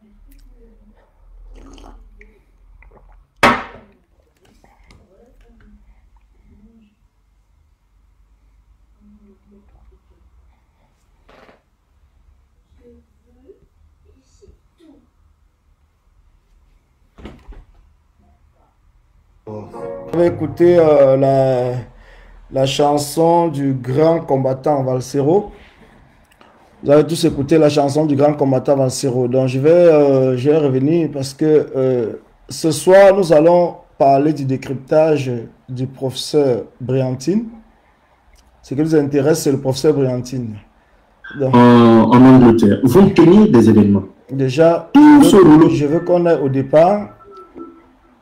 On va écouter la chanson du grand combattant Valsero. Vous avez tous écouté la chanson du grand combattant Valsero. Donc je vais revenir parce que ce soir nous allons parler du décryptage du professeur Briantine. Ce qui nous intéresse, c'est le professeur Briantine. Donc, en Angleterre, vont tenir des événements. Déjà, je veux qu'on ait au départ.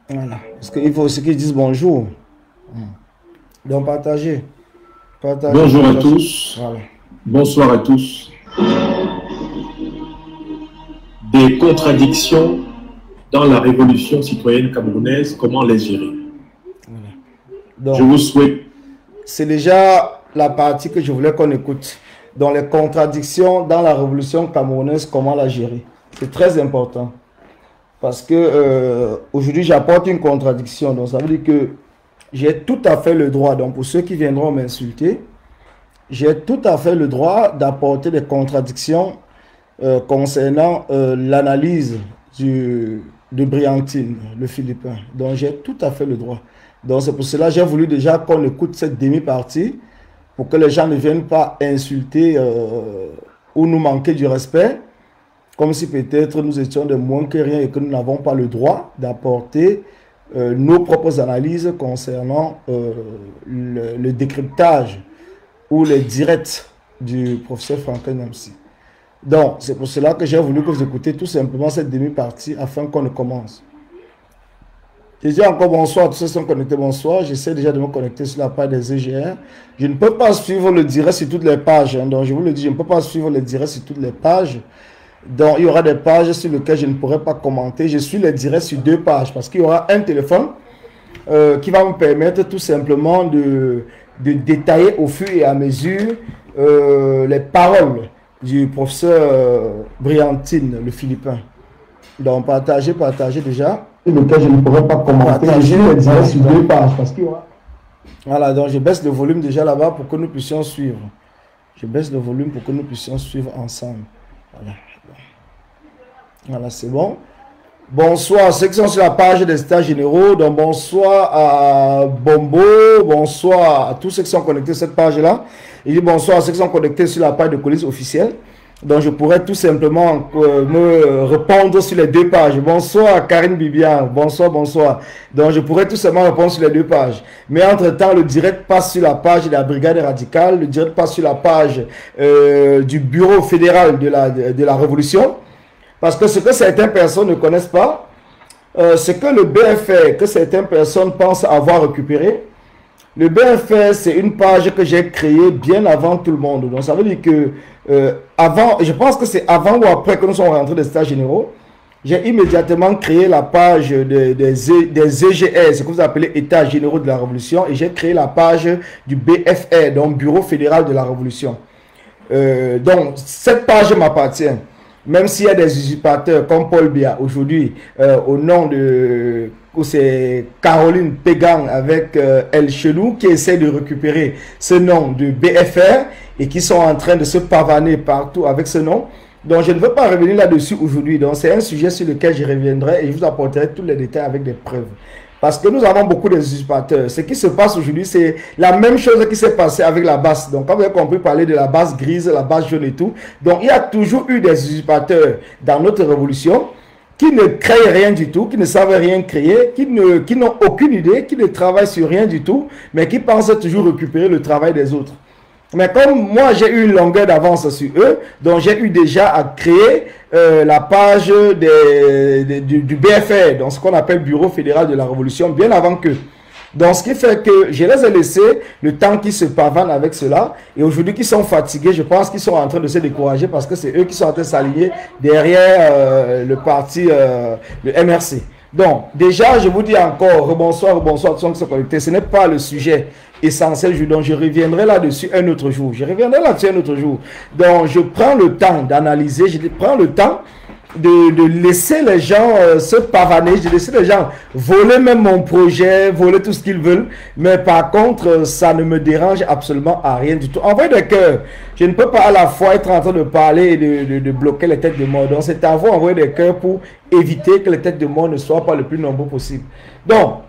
Voilà. Parce qu'il faut aussi qu'ils disent bonjour. Donc partagez. Bonjour à tous. Voilà. Bonsoir à tous. Des contradictions dans la révolution citoyenne camerounaise, comment les gérer? Voilà. Donc, je vous souhaite. C'est déjà la partie que je voulais qu'on écoute. Dans les contradictions dans la révolution camerounaise, comment la gérer? C'est très important. Parce que aujourd'hui, j'apporte une contradiction. Donc, ça veut dire que j'ai tout à fait le droit. Donc, pour ceux qui viendront m'insulter, j'ai tout à fait le droit d'apporter des contradictions concernant l'analyse de Briantine, le Philippin. Donc, j'ai tout à fait le droit. Donc, c'est pour cela que j'ai voulu déjà qu'on écoute cette demi-partie pour que les gens ne viennent pas insulter ou nous manquer du respect. Comme si peut-être nous étions de moins que rien et que nous n'avons pas le droit d'apporter nos propres analyses concernant le décryptage ou les directs du professeur Franklin MC. Donc, c'est pour cela que j'ai voulu que vous écoutez tout simplement cette demi-partie afin qu'on ne commence. Je dis encore bonsoir à tous ceux qui sont connectés, bonsoir. J'essaie déjà de me connecter sur la page des EGR. Je ne peux pas suivre le direct sur toutes les pages. Hein, donc, je vous le dis, je ne peux pas suivre le direct sur toutes les pages. Donc, il y aura des pages sur lesquelles je ne pourrai pas commenter. Je suis les directs sur 2 pages parce qu'il y aura un téléphone qui va me permettre tout simplement de détailler au fur et à mesure les paroles du professeur Briantine, le Philippin. Donc, partagez déjà. Sur lequel je ne pourrai pas commenter. Je suis les directs sur 2 pages parce qu'il y aura... Voilà, donc je baisse le volume déjà là-bas pour que nous puissions suivre. Je baisse le volume pour que nous puissions suivre ensemble. Voilà. Voilà, c'est bon. Bonsoir à ceux qui sont sur la page des États généraux. Donc, bonsoir à Bombo. Bonsoir à tous ceux qui sont connectés sur cette page-là. Il dit bonsoir à ceux qui sont connectés sur la page de Colis officielle. Donc, je pourrais tout simplement me répondre sur les 2 pages. Bonsoir à Karine Bibian. Bonsoir, bonsoir. Donc, je pourrais tout simplement répondre sur les 2 pages. Mais entre-temps, le direct passe sur la page de la Brigade radicale. Le direct passe sur la page du Bureau fédéral de la Révolution. Parce que ce que certaines personnes ne connaissent pas, c'est que le BFR, que certaines personnes pensent avoir récupéré, le BFR, c'est une page que j'ai créée bien avant tout le monde. Donc, ça veut dire que avant, je pense que c'est avant ou après que nous sommes rentrés des États généraux, j'ai immédiatement créé la page des EGR, ce que vous appelez États généraux de la Révolution, et j'ai créé la page du BFR, donc Bureau fédéral de la Révolution. Donc, cette page m'appartient. Même s'il y a des usurpateurs comme Paul Biya aujourd'hui, au nom de c'est Caroline Pégan avec El Chelou qui essaie de récupérer ce nom de BFR et qui sont en train de se pavaner partout avec ce nom. Donc je ne veux pas revenir là-dessus aujourd'hui. Donc c'est un sujet sur lequel je reviendrai et je vous apporterai tous les détails avec des preuves. Parce que nous avons beaucoup d'usurpateurs. Ce qui se passe aujourd'hui, c'est la même chose qui s'est passé avec la base. Donc, quand vous avez compris parler de la base grise, la base jaune et tout. Donc, il y a toujours eu des usurpateurs dans notre révolution qui ne créent rien du tout, qui ne savent rien créer, qui n'ont aucune idée, qui ne travaillent sur rien du tout, mais qui pensent toujours récupérer le travail des autres. Mais comme moi, j'ai eu une longueur d'avance sur eux, donc j'ai eu déjà à créer la page du BFR, donc ce qu'on appelle Bureau fédéral de la Révolution, bien avant qu'eux. Donc, ce qui fait que je les ai laissés le temps qu'ils se pavanent avec cela. Et aujourd'hui, qu'ils sont fatigués, je pense qu'ils sont en train de se décourager parce que c'est eux qui sont en train de s'aligner derrière le parti, le MRC. Donc, déjà, je vous dis encore, rebonsoir, bonsoir, tous ceux qui sont connectés. Ce n'est pas le sujet essentiel, donc je reviendrai là-dessus un autre jour. Je reviendrai là-dessus un autre jour. Donc, je prends le temps d'analyser, je prends le temps de laisser les gens se pavaner, de laisser les gens voler même mon projet, voler tout ce qu'ils veulent. Mais par contre, ça ne me dérange absolument à rien du tout. Envoyez des cœurs. Je ne peux pas à la fois être en train de parler et de bloquer les têtes de mort. Donc c'est à vous d'envoyer des cœurs pour éviter que les têtes de mort ne soient pas le plus nombreux possible. Donc,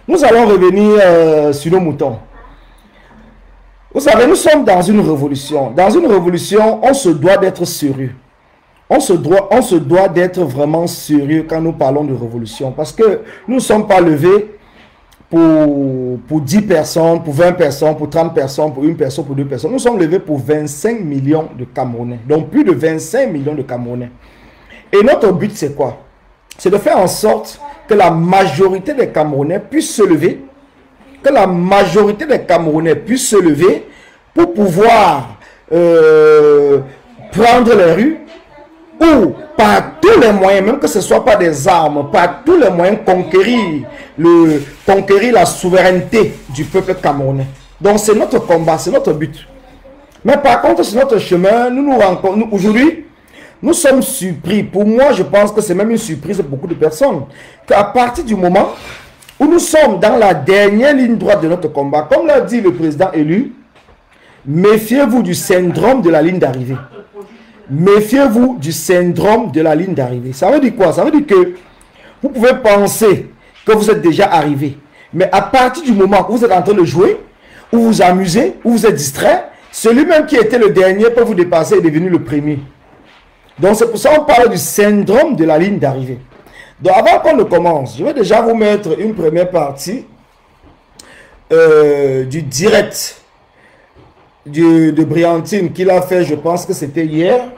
nous allons revenir sur nos moutons. Vous savez, nous sommes dans une révolution. Dans une révolution, on se doit d'être sérieux. On se doit d'être vraiment sérieux quand nous parlons de révolution. Parce que nous ne sommes pas levés pour 10 personnes, pour 20 personnes, pour 30 personnes, pour une personne, pour deux personnes. Nous sommes levés pour 25 millions de Camerounais. Donc plus de 25 millions de Camerounais. Et notre but, c'est quoi? C'est de faire en sorte que la majorité des Camerounais puissent se lever. Que la majorité des Camerounais puissent se lever pour pouvoir prendre les rues, ou par tous les moyens, même que ce ne soit pas des armes, par tous les moyens conquérir la souveraineté du peuple camerounais. Donc c'est notre combat, c'est notre but. Mais par contre, sur notre chemin, aujourd'hui, nous sommes surpris. Pour moi, je pense que c'est même une surprise pour beaucoup de personnes. Qu'à partir du moment où nous sommes dans la dernière ligne droite de notre combat, comme l'a dit le président élu, méfiez-vous du syndrome de la ligne d'arrivée. Méfiez-vous du syndrome de la ligne d'arrivée. Ça veut dire quoi? Ça veut dire que vous pouvez penser que vous êtes déjà arrivé. Mais à partir du moment où vous êtes en train de jouer, ou vous amusez, ou vous êtes distrait, celui-même qui était le dernier peut vous dépasser et devenir le premier. Donc c'est pour ça qu'on parle du syndrome de la ligne d'arrivée. Donc avant qu'on ne commence, je vais déjà vous mettre une première partie du direct de Briantine qu'il a fait, je pense que c'était hier.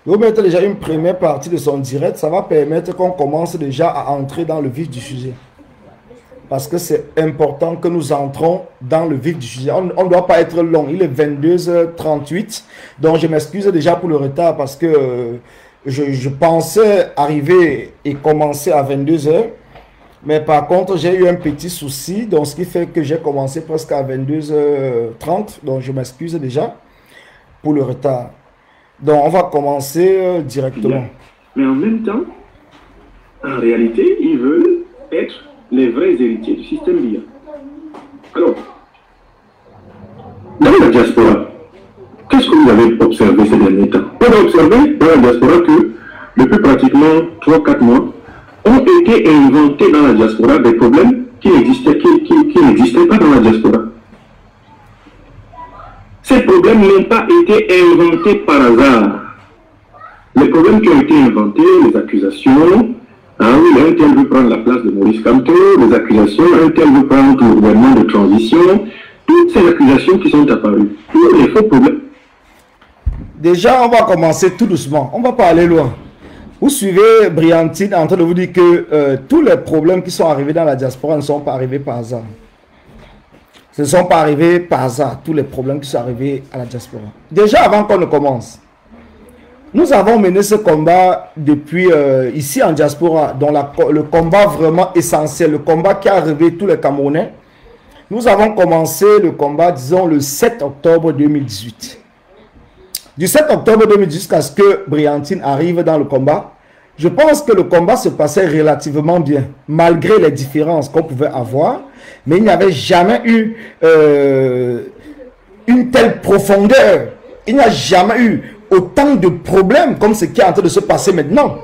Je vais vous mettre déjà une première partie de son direct. Ça va permettre qu'on commence déjà à entrer dans le vif du sujet. Parce que c'est important que nous entrons dans le vif du sujet. On ne doit pas être long. Il est 22h38. Donc je m'excuse déjà pour le retard parce que je pensais arriver et commencer à 22h. Mais par contre, j'ai eu un petit souci. Donc ce qui fait que j'ai commencé presque à 22h30. Donc je m'excuse déjà pour le retard. Donc on va commencer directement. Mais en même temps, en réalité, ils veulent être les vrais héritiers du système BIA. Alors, dans la diaspora, qu'est-ce que vous avez observé ces derniers temps? On a observé dans la diaspora que depuis pratiquement 3-4 mois, ont été inventés dans la diaspora des problèmes qui n'existaient pas dans la diaspora. Ces problèmes n'ont pas été inventés par hasard. Les problèmes qui ont été inventés, les accusations, ah oui, un tel veut prendre la place de Maurice Kamto, les accusations, un tel veut prendre le gouvernement de transition, toutes ces accusations qui sont apparues, tous les faux problèmes. Déjà, on va commencer tout doucement, on ne va pas aller loin. Vous suivez Briantine en train de vous dire que tous les problèmes qui sont arrivés dans la diaspora ne sont pas arrivés par hasard. Ce ne sont pas arrivés par hasard, tous les problèmes qui sont arrivés à la diaspora. Déjà, avant qu'on ne commence, nous avons mené ce combat depuis ici en diaspora, dans le combat vraiment essentiel, le combat qui a réveillé tous les Camerounais. Nous avons commencé le combat, disons, le 7 octobre 2018. Du 7 octobre 2018 jusqu'à ce que Briantine arrive dans le combat, je pense que le combat se passait relativement bien, malgré les différences qu'on pouvait avoir. Mais il n'y avait jamais eu une telle profondeur. Il n'y a jamais eu autant de problèmes comme ce qui est en train de se passer maintenant.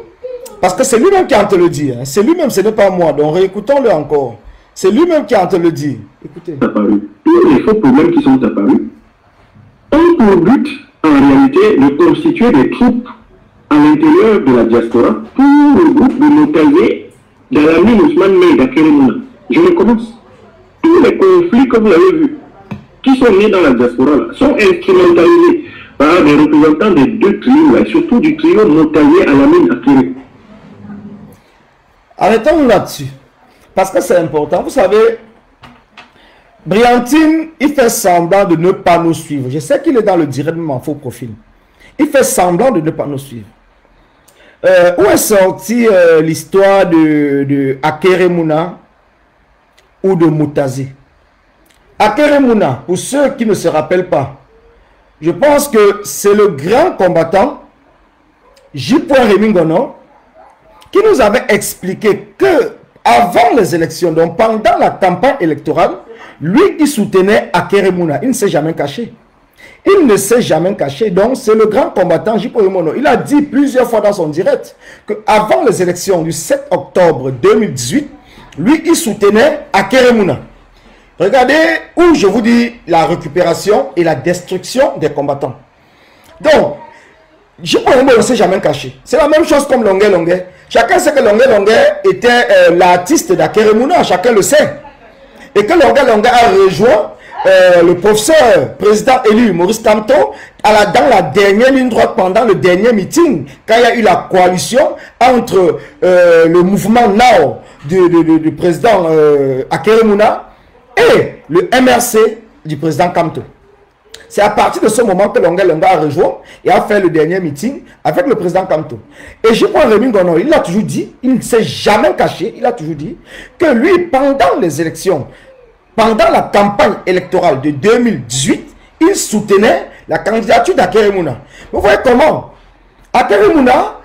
Parce que c'est lui-même qui est en train de le dire. C'est lui-même, ce n'est pas moi. Donc réécoutons-le encore. C'est lui-même qui est en train de le dire. Écoutez. Tous les faux problèmes qui sont apparus ont pour but, en réalité, de constituer des troupes à l'intérieur de la diaspora pour le groupe de Motavé dans la mine Ousmane Mey d'Akeremouna. Je recommence. Tous les conflits que vous avez vus, qui sont nés dans la diaspora, là, sont instrumentalisés par des représentants des deux trios, et surtout du trio Motavé à la mine Akere. Arrêtons-nous là-dessus. Parce que c'est important. Vous savez, Briantine, il fait semblant de ne pas nous suivre. Je sais qu'il est dans le direct de mon faux profil. Il fait semblant de ne pas nous suivre. Où est sortie l'histoire de Akeremouna ou de Moutazé? Akeremouna, pour ceux qui ne se rappellent pas, je pense que c'est le grand combattant J. Remingono, qui nous avait expliqué que avant les élections, donc pendant la campagne électorale, lui, il soutenait Akeremouna. Il ne s'est jamais caché. Il ne s'est jamais caché. Donc, c'est le grand combattant J. Remingono. Il a dit plusieurs fois dans son direct qu'avant les élections du 7 octobre 2018, lui, il soutenait Akeremouna. Regardez où je vous dis la récupération et la destruction des combattants. Donc, J. Remingono ne s'est jamais caché. C'est la même chose comme Longuet Longuet. Chacun sait que Longuet Longuet était l'artiste d'Akeremouna. Chacun le sait. Et que Longuet Longuet a rejoint le professeur président élu Maurice Kamto dans la dernière ligne droite pendant le dernier meeting, quand il y a eu la coalition entre le mouvement Now du président Akeremouna et le MRC du président Kamto. C'est à partir de ce moment que Longuet Longuet a rejoint et a fait le dernier meeting avec le président Kamto. Et je prends Remingono, il a toujours dit, il ne s'est jamais caché, il a toujours dit que lui, pendant les élections, pendant la campagne électorale de 2018, il soutenait la candidature d'Akeremouna. Vous voyez comment Akeremouna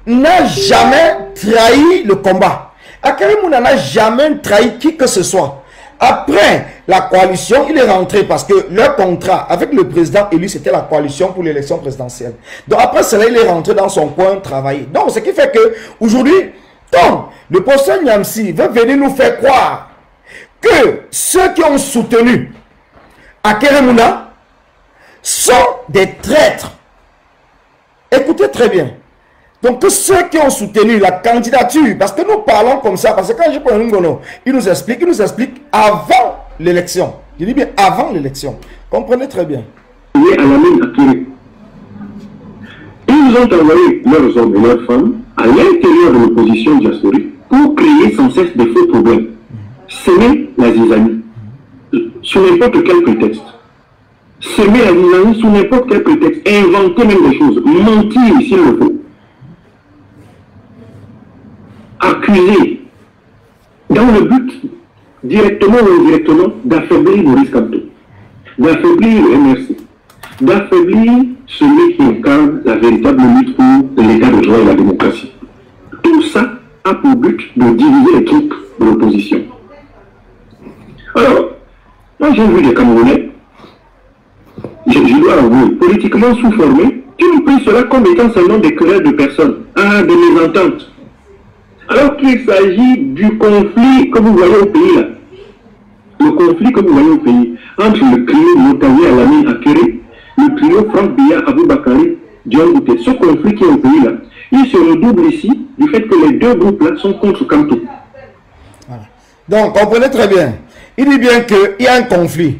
n'a jamais trahi le combat. Akeremouna n'a jamais trahi qui que ce soit. Après la coalition, il est rentré parce que leur contrat avec le président élu, c'était la coalition pour l'élection présidentielle. Donc après cela, il est rentré dans son coin travailler. Donc ce qui fait que aujourd'hui, le professeur Niamsi veut venir nous faire croire que ceux qui ont soutenu Akeremouna sont des traîtres. Écoutez très bien. Donc que ceux qui ont soutenu la candidature, parce que nous parlons comme ça, parce que quand je prends Ngono, il nous explique avant l'élection. Je dis bien avant l'élection. Comprenez très bien. Ils nous ont envoyé leurs hommes et leurs femmes à l'intérieur de l'opposition diasporique pour créer sans cesse des faux problèmes. Semer la zizanie sous n'importe quel prétexte. Semer la zizanie sous n'importe quel prétexte. Inventer même des choses. Mentir s'il le faut. Accuser dans le but, directement ou indirectement, d'affaiblir Maurice Kamto, d'affaiblir le MRC, d'affaiblir celui qui incarne la véritable lutte pour l'état de droit et la démocratie. Tout ça a pour but de diviser les troupes de l'opposition. Alors, moi j'ai vu des Camerounais, je dois avouer, politiquement sous-formés, qui ont pris cela comme étant seulement des querelles de personnes, des mésententes. Alors qu'il s'agit du conflit que vous voyez au pays là. Le conflit que vous voyez au pays entre le trio Moutaoué Alamine Akere, le trio Franck Biya Aboubakari Diongouté. Ce conflit qui est au pays là, il se redouble ici du fait que les deux groupes là sont contre Kamto. Voilà. Donc comprenez très bien. Il dit bien qu'il y a un conflit.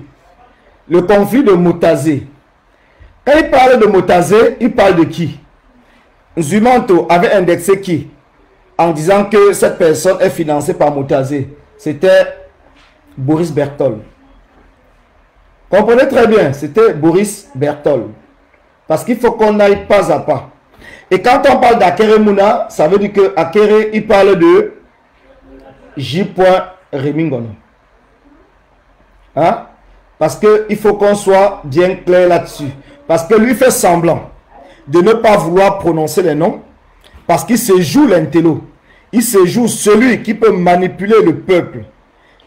Le conflit de Moutazé. Quand il parle de Moutazé, il parle de qui? Zumanto avait indexé qui? En disant que cette personne est financée par Moutazé. C'était Boris Berthold. Comprenez très bien, c'était Boris Berthold. Parce qu'il faut qu'on aille pas à pas. Et quand on parle d'Akeremouna, ça veut dire que Akere, il parle de J. Remingono. Hein? Parce qu'il faut qu'on soit bien clair là-dessus. Parce que lui fait semblant de ne pas vouloir prononcer les noms. Parce qu'il se joue l'intello. Il se joue celui qui peut manipuler le peuple.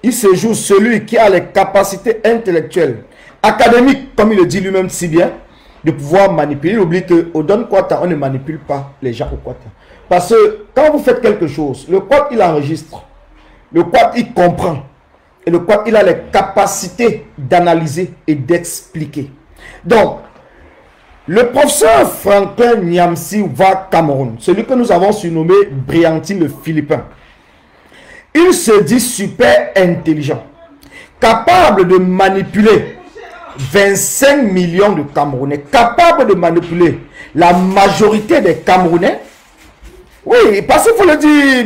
Il se joue celui qui a les capacités intellectuelles, académiques, comme il le dit lui-même si bien, de pouvoir manipuler. Il oublie qu'au Don Kwata, on ne manipule pas les gens au Kwata. Parce que quand vous faites quelque chose, le Kwata, il enregistre. Le Kwata, il comprend. Et le Kwata, il a les capacités d'analyser et d'expliquer. Donc, le professeur Franklin Niamsi va Cameroun, celui que nous avons surnommé Briantine le Philippin. Il se dit super intelligent, capable de manipuler 25 millions de Camerounais, capable de manipuler la majorité des Camerounais. Oui, parce qu'il faut le dire,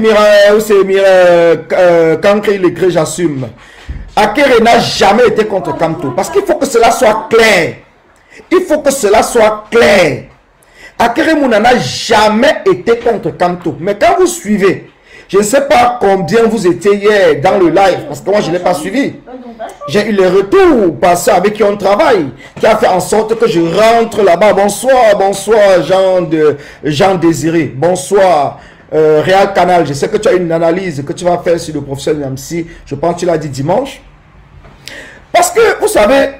quand il écrit, j'assume. Akere n'a jamais été contre Kamto, parce qu'il faut que cela soit clair. Il faut que cela soit clair. Akeremouna n'a jamais été contre Kamto. Mais quand vous suivez Je ne sais pas combien vous étiez hier dans le live, parce que moi je ne l'ai pas suivi. J'ai eu les retours passés avec qui on travaille, qui a fait en sorte que je rentre là-bas. Bonsoir, bonsoir Jean Désiré. Bonsoir Réal Canal. Je sais que tu as une analyse que tu vas faire sur le professeur Niamsi. Je pense que tu l'as dit dimanche. Parce que, vous savez,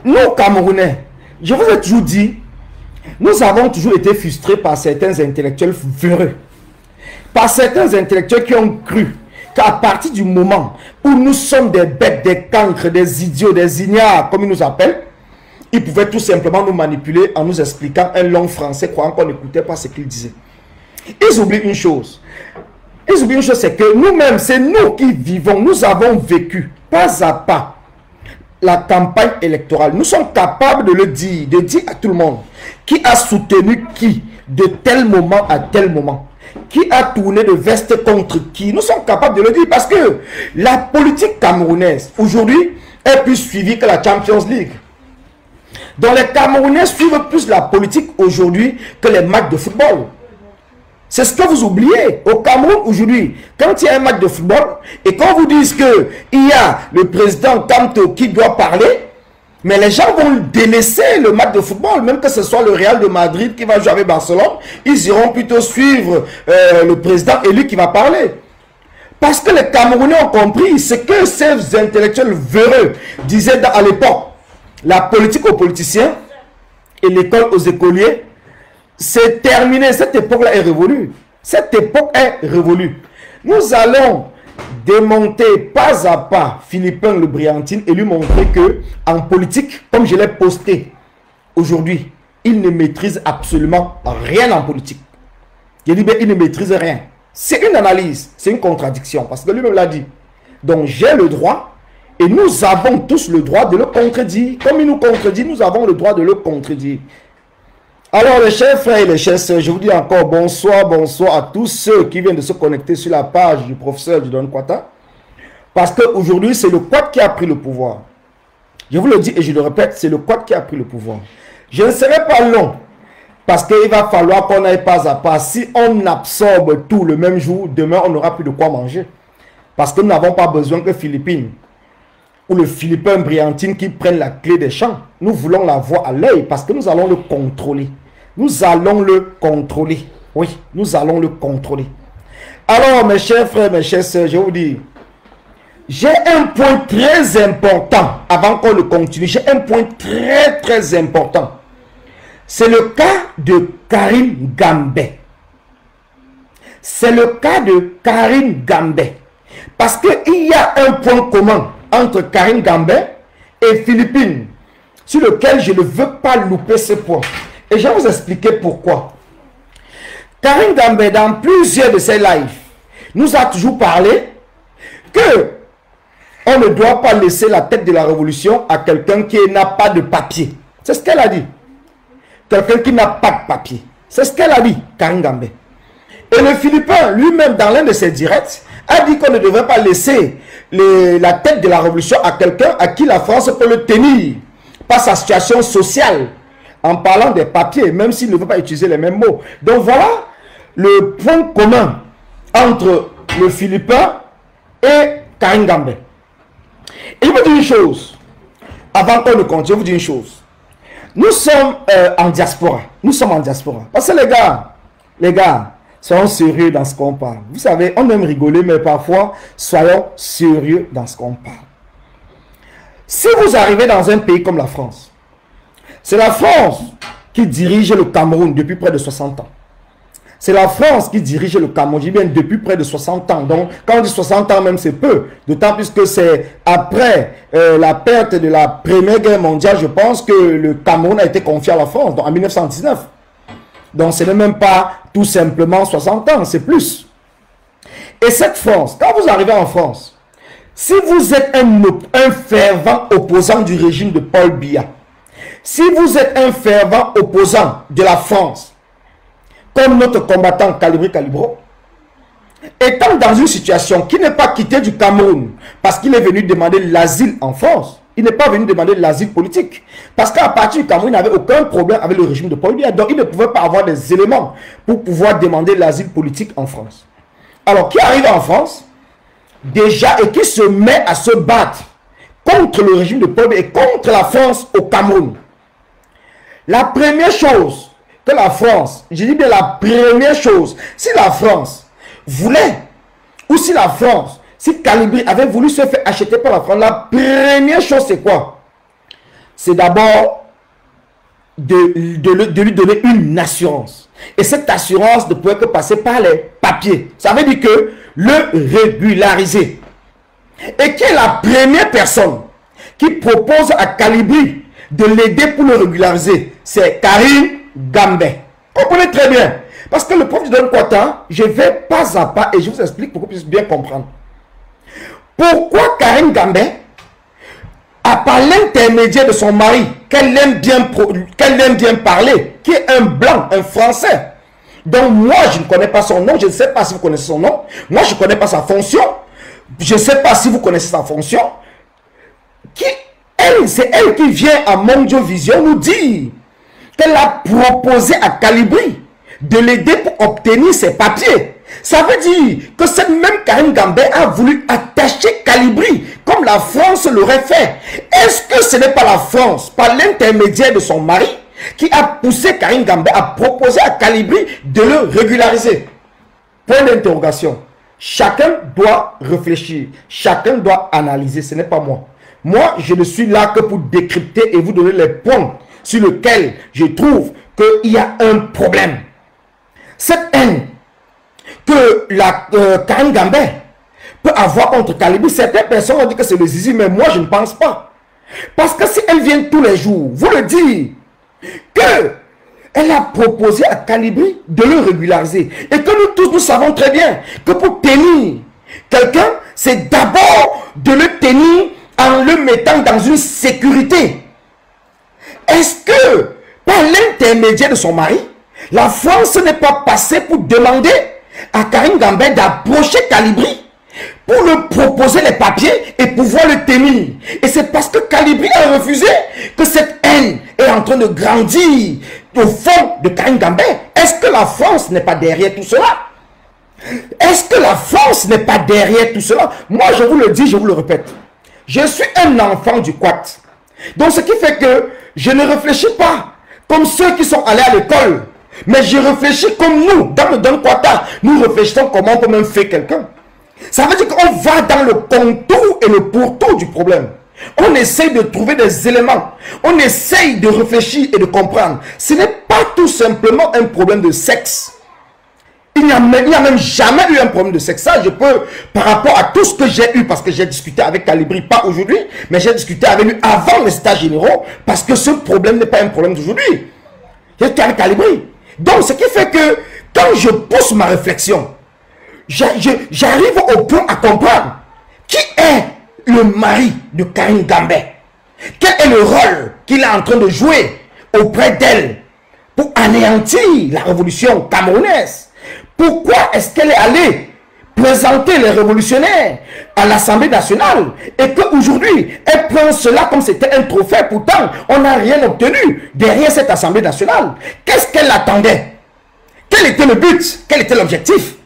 nous Camerounais, je vous ai toujours dit, nous avons toujours été frustrés par certains intellectuels véreux. Par certains intellectuels qui ont cru qu'à partir du moment où nous sommes des bêtes, des cancres, des idiots, des ignares, comme ils nous appellent, ils pouvaient tout simplement nous manipuler en nous expliquant un long français, croyant qu'on n'écoutait pas ce qu'ils disaient. Ils oublient une chose. Ils oublient une chose, c'est que nous-mêmes, c'est nous qui vivons, nous avons vécu pas à pas la campagne électorale. Nous sommes capables de le dire, de dire à tout le monde qui a soutenu qui, de tel moment à tel moment. Qui a tourné de veste contre qui. Nous sommes capables de le dire parce que la politique camerounaise aujourd'hui est plus suivie que la Champions League. Donc les Camerounais suivent plus la politique aujourd'hui que les matchs de football. C'est ce que vous oubliez. Au Cameroun aujourd'hui, quand il y a un match de football et qu'on vous dise qu'il y a le président Kamto qui doit parler, mais les gens vont délaisser le match de football, même que ce soit le Real de Madrid qui va jouer avec Barcelone, ils iront plutôt suivre le président élu qui va parler. Parce que les Camerounais ont compris ce que ces intellectuels véreux disaient à l'époque. La politique aux politiciens et l'école aux écoliers, c'est terminé. Cette époque-là est révolue. Cette époque est révolue. Nous allons démonter pas à pas Philippin Le Briantine et lui montrer que en politique, comme je l'ai posté aujourd'hui, il ne maîtrise absolument rien en politique. Je dis bien, il ne maîtrise rien. C'est une analyse, c'est une contradiction, parce que lui-même l'a dit. Donc j'ai le droit, et nous avons tous le droit de le contredire. Comme il nous contredit, nous avons le droit de le contredire. Alors les chers frères et les chères sœurs, je vous dis encore bonsoir, bonsoir à tous ceux qui viennent de se connecter sur la page du professeur Dieudonné Kwata. Parce qu'aujourd'hui, c'est le Quad qui a pris le pouvoir. Je vous le dis et je le répète, c'est le Quad qui a pris le pouvoir. Je ne serai pas long, parce qu'il va falloir qu'on aille pas à pas. Si on absorbe tout le même jour, demain, on n'aura plus de quoi manger. Parce que nous n'avons pas besoin que Philippine ou le Philippin Briantine qui prennent la clé des champs. Nous voulons la voir à l'œil parce que nous allons le contrôler. Nous allons le contrôler. Oui, nous allons le contrôler. Alors, mes chers frères, mes chères sœurs, je vous dis, j'ai un point très important avant qu'on le continue. J'ai un point très, très important. C'est le cas de Karim Gambé. C'est le cas de Karim Gambé. Parce qu'il y a un point commun entre Karim Gambé et Philippine, sur lequel je ne veux pas louper ce point. Et je vais vous expliquer pourquoi. Karim Gambé, dans plusieurs de ses lives, nous a toujours parlé que on ne doit pas laisser la tête de la révolution à quelqu'un qui n'a pas de papier. C'est ce qu'elle a dit. Quelqu'un qui n'a pas de papier. C'est ce qu'elle a dit, Karim Gambé. Et le Philippin, lui-même, dans l'un de ses directs, a dit qu'on ne devrait pas laisser la tête de la révolution à quelqu'un à qui la France peut le tenir par sa situation sociale, en parlant des papiers, même s'il ne veut pas utiliser les mêmes mots. Donc voilà le point commun entre le Philippin et Karim Gambé. Et je vous dis une chose, avant qu'on ne continue, je vous dis une chose. Nous sommes en diaspora. Nous sommes en diaspora. Parce que les gars, soyons sérieux dans ce qu'on parle. Vous savez, on aime rigoler, mais parfois, soyons sérieux dans ce qu'on parle. Si vous arrivez dans un pays comme la France, c'est la France qui dirige le Cameroun depuis près de 60 ans. C'est la France qui dirige le Cameroun, je dis bien depuis près de 60 ans. Donc, quand on dit 60 ans même, c'est peu. D'autant plus que c'est après la perte de la Première Guerre mondiale, je pense que le Cameroun a été confié à la France, donc en 1919. Donc, ce n'est même pas tout simplement 60 ans, c'est plus. Et cette France, quand vous arrivez en France, si vous êtes un fervent opposant du régime de Paul Biya, si vous êtes un fervent opposant de la France, comme notre combattant Calibri Calibro, étant dans une situation qui n'est pas quittée du Cameroun parce qu'il est venu demander l'asile en France, il n'est pas venu demander l'asile politique. Parce qu'à partir du Cameroun, il n'avait aucun problème avec le régime de Paul Biya. Donc, il ne pouvait pas avoir des éléments pour pouvoir demander l'asile politique en France. Alors, qui arrive en France, déjà, et qui se met à se battre contre le régime de Paul Biya et contre la France au Cameroun. La première chose que la France, je dis bien la première chose, si la France voulait, ou si la France, si Kalibri avait voulu se faire acheter par la France, la première chose c'est quoi? C'est d'abord de lui donner une assurance. Et cette assurance ne pouvait que passer par les papiers. Ça veut dire que le régulariser. Et qui est la première personne qui propose à Kalibri de l'aider pour le régulariser? C'est Karim Gambé. Comprenez très bien. Parce que le prof du Don Kwata, je vais pas à pas et je vous explique pour que vous puissiez bien comprendre. Pourquoi Karim Gambé, par l'intermédiaire de son mari, qu'elle aime bien parler, qui est un blanc, un français, donc moi je ne connais pas son nom, je ne sais pas si vous connaissez son nom, moi je ne connais pas sa fonction, je ne sais pas si vous connaissez sa fonction, c'est elle qui vient à Mondio Vision nous dire qu'elle a proposé à Kalibri de l'aider pour obtenir ses papiers. Ça veut dire que cette même Karim Gambé a voulu attacher Kalibri comme la France l'aurait fait. Est-ce que ce n'est pas la France, par l'intermédiaire de son mari, qui a poussé Karim Gambé à proposer à Kalibri de le régulariser? Point d'interrogation. Chacun doit réfléchir, chacun doit analyser, ce n'est pas moi. Moi, je ne suis là que pour décrypter et vous donner les points sur lesquels je trouve qu'il y a un problème. Cette haine que Karim Gambé peut avoir contre Kalibri, certaines personnes ont dit que c'est le zizi, mais moi je ne pense pas. Parce que si elle vient tous les jours, vous le dites, qu'elle a proposé à Kalibri de le régulariser, et que nous tous nous savons très bien que pour tenir quelqu'un, c'est d'abord de le tenir en le mettant dans une sécurité. Est-ce que, par l'intermédiaire de son mari, la France n'est pas passée pour demander à Karim Gambé d'approcher Kalibri pour lui proposer les papiers et pouvoir le tenir? Et c'est parce que Kalibri a refusé que cette haine est en train de grandir au fond de Karim Gambé. Est-ce que la France n'est pas derrière tout cela? Est-ce que la France n'est pas derrière tout cela? Moi, je vous le dis, je vous le répète. Je suis un enfant du Quat. Donc, ce qui fait que je ne réfléchis pas comme ceux qui sont allés à l'école. Mais je réfléchis comme nous, dans le Don Kwata. Nous réfléchissons comment on peut même faire quelqu'un. Ça veut dire qu'on va dans le contour et le pourtour du problème. On essaye de trouver des éléments. On essaye de réfléchir et de comprendre. Ce n'est pas tout simplement un problème de sexe. Il n'y a même jamais eu un problème de sexe. Ça, je peux, par rapport à tout ce que j'ai eu, parce que j'ai discuté avec Kalibri, pas aujourd'hui, mais j'ai discuté avec lui avant les états généraux, parce que ce problème n'est pas un problème d'aujourd'hui. J'ai discuté avec Kalibri. Donc, ce qui fait que, quand je pousse ma réflexion, j'arrive au point à comprendre qui est le mari de Karim Gambé. Quel est le rôle qu'il est en train de jouer auprès d'elle pour anéantir la révolution camerounaise. Pourquoi est-ce qu'elle est allée présenter les révolutionnaires à l'Assemblée nationale et qu'aujourd'hui, elle prend cela comme c'était un trophée? Pourtant, on n'a rien obtenu derrière cette Assemblée nationale. Qu'est-ce qu'elle attendait? Quel était le but? Quel était l'objectif?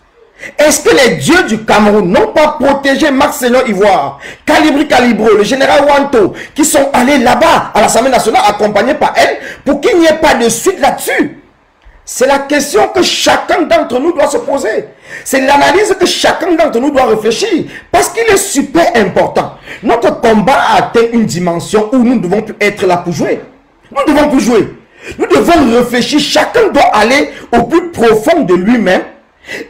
Est-ce que les dieux du Cameroun n'ont pas protégé Marcelo Ivoire, Kalibri Kalibro, le général Wanto, qui sont allés là-bas à l'Assemblée nationale accompagnés par elle pour qu'il n'y ait pas de suite là-dessus? C'est la question que chacun d'entre nous doit se poser. C'est l'analyse que chacun d'entre nous doit réfléchir. Parce qu'il est super important. Notre combat a atteint une dimension où nous ne devons plus être là pour jouer. Nous ne devons plus jouer. Nous devons réfléchir. Chacun doit aller au plus profond de lui-même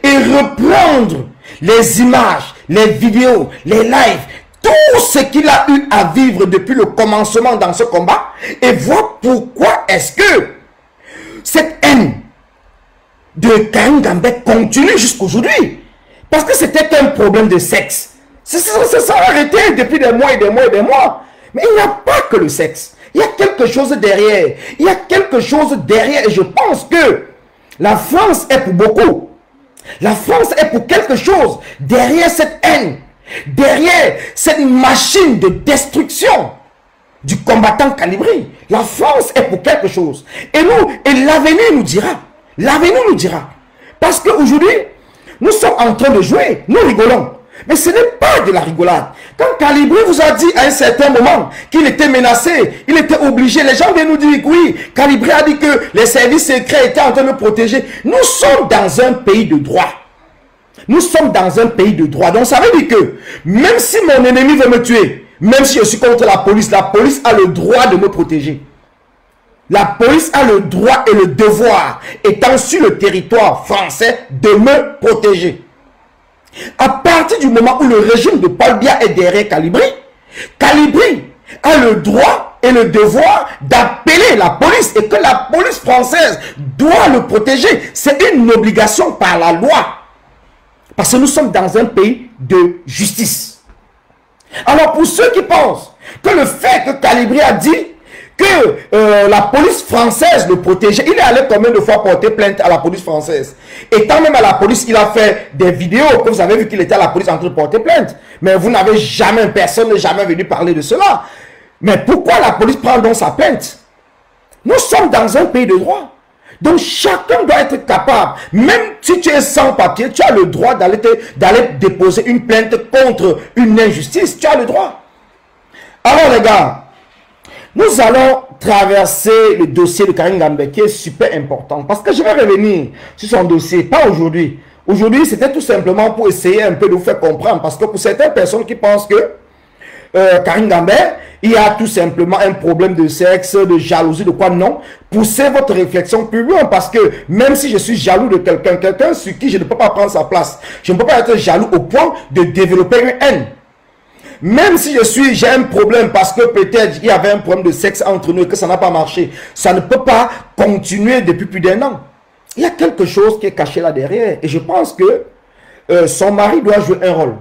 et reprendre les images, les vidéos, les lives, tout ce qu'il a eu à vivre depuis le commencement dans ce combat et voir pourquoi est-ce que cette haine de Karim Gambé continue jusqu'aujourd'hui. Parce que c'était un problème de sexe. Ça s'est arrêté depuis des mois et des mois et des mois. Mais il n'y a pas que le sexe. Il y a quelque chose derrière. Il y a quelque chose derrière. Et je pense que la France est pour beaucoup. La France est pour quelque chose. Derrière cette haine. Derrière cette machine de destruction du combattant Kalibri. La France est pour quelque chose. Et l'avenir nous dira. L'avenir nous dira. Parce qu'aujourd'hui, Nous sommes en train de jouer, nous rigolons. Mais ce n'est pas de la rigolade. Quand Calibri vous a dit à un certain moment qu'il était menacé, il était obligé, les gens viennent nous dire que oui, Calibri a dit que les services secrets étaient en train de le protéger. Nous sommes dans un pays de droit. Nous sommes dans un pays de droit. Donc ça veut dire que même si mon ennemi veut me tuer, même si je suis contre la police a le droit de me protéger. La police a le droit et le devoir, étant sur le territoire français, de me protéger. À partir du moment où le régime de Paul Biya est derrière Calibri, Calibri a le droit et le devoir d'appeler la police et que la police française doit le protéger. C'est une obligation par la loi. Parce que nous sommes dans un pays de justice. Alors pour ceux qui pensent que le fait que Calibri a dit que la police française le protégeait, il est allé combien de fois porter plainte à la police française? Étant même à la police, il a fait des vidéos que vous avez vu qu'il était à la police en train de porter plainte. Mais vous n'avez jamais, personne n'est jamais venu parler de cela. Mais pourquoi la police prend donc sa plainte? Nous sommes dans un pays de droit. Donc chacun doit être capable, même si tu es sans papier, tu as le droit d'aller déposer une plainte contre une injustice. Tu as le droit. Alors les gars, nous allons traverser le dossier de Karine Gambé qui est super important. Parce que je vais revenir sur son dossier, pas aujourd'hui. Aujourd'hui, c'était tout simplement pour essayer un peu de vous faire comprendre. Parce que pour certaines personnes qui pensent que Karine Gambé, il y a tout simplement un problème de sexe, de jalousie, de quoi non. Poussez votre réflexion plus loin. Parce que même si je suis jaloux de quelqu'un sur qui je ne peux pas prendre sa place, je ne peux pas être jaloux au point de développer une haine. Même si j'ai un problème parce que peut-être il y avait un problème de sexe entre nous et que ça n'a pas marché, ça ne peut pas continuer depuis plus d'1 an. Il y a quelque chose qui est caché là derrière. Et je pense que son mari doit jouer un rôle.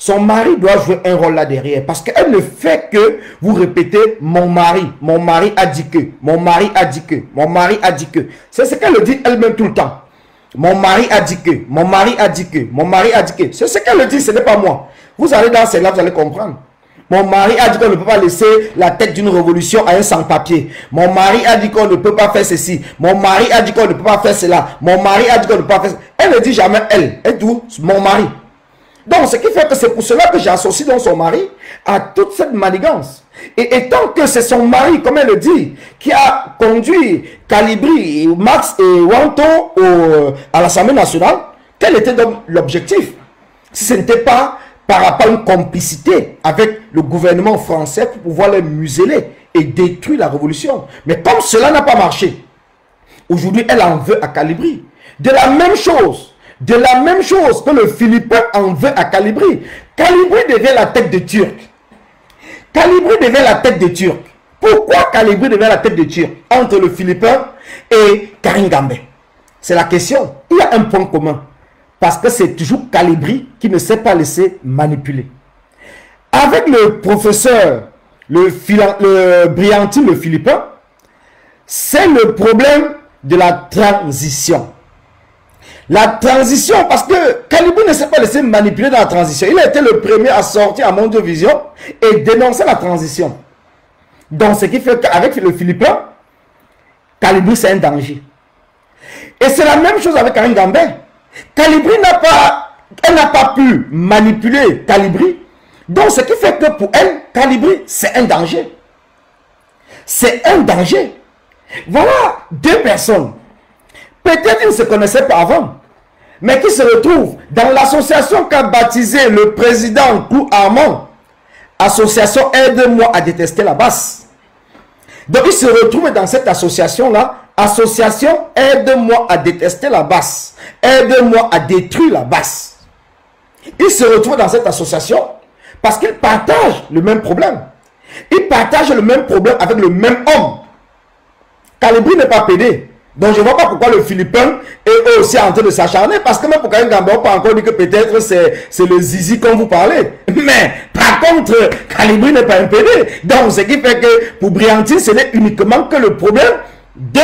Son mari doit jouer un rôle là derrière. Parce qu'elle ne fait que vous répéter mon mari a dit que, mon mari a dit que, mon mari a dit que. C'est ce qu'elle dit elle-même tout le temps. Mon mari a dit que, mon mari a dit que, mon mari a dit que. C'est ce qu'elle dit, ce n'est pas moi. Vous allez dans celle-là, vous allez comprendre. Mon mari a dit qu'on ne peut pas laisser la tête d'une révolution à un sans-papier. Mon mari a dit qu'on ne peut pas faire ceci. Mon mari a dit qu'on ne peut pas faire cela. Mon mari a dit qu'on ne peut pas faire cela. Elle ne dit jamais elle. Elle dit mon mari. Donc, ce qui fait que c'est pour cela que j'associe donc son mari à toute cette manigance. Et étant que c'est son mari, comme elle le dit, qui a conduit Calibri, Max et Wanto à l'Assemblée nationale, quel était donc l'objectif? Si ce n'était pas par rapport à une complicité avec le gouvernement français pour pouvoir les museler et détruire la révolution. Mais comme cela n'a pas marché, aujourd'hui elle en veut à Calibri. De la même chose que le Philippin en veut à Calibri. Calibri devient la tête de Turc. Calibri devient la tête de Turc. Pourquoi Calibri devient la tête de Turc entre le Philippin et Karine Gambé? C'est la question. Il y a un point commun. Parce que c'est toujours Calibri qui ne s'est pas laissé manipuler. Avec le professeur, le Briantine, le Philippin, c'est le problème de la transition. La transition, parce que Calibri ne s'est pas laissé manipuler dans la transition. Il a été le premier à sortir à Mondiovision et dénoncer la transition. Donc, ce qui fait qu'avec le Philippin, Calibri, c'est un danger. Et c'est la même chose avec Karine Gambé. Calibri elle n'a pas pu manipuler Calibri. Donc, ce qui fait que pour elle, Calibri, c'est un danger. C'est un danger. Voilà deux personnes. Peut-être qu'ils ne se connaissaient pas avant, mais qui se retrouvent dans l'association qu'a baptisé le président Clou Armand. Association Aide-moi à détester la basse. Donc, ils se retrouvent dans cette association-là. Association Aide-moi à détester la basse. Aide-moi à détruire la basse. Ils se retrouvent dans cette association parce qu'ils partagent le même problème. Ils partagent le même problème avec le même homme. Calibri n'est pas pédé. Donc je ne vois pas pourquoi le Philippin est aussi en train de s'acharner. Parce que même pour Karine Gambé, on peut encore dire que peut-être c'est le zizi comme vous parlez. Mais par contre, Calibri n'est pas un pédé. Donc ce qui fait que pour Briantine, ce n'est uniquement que le problème de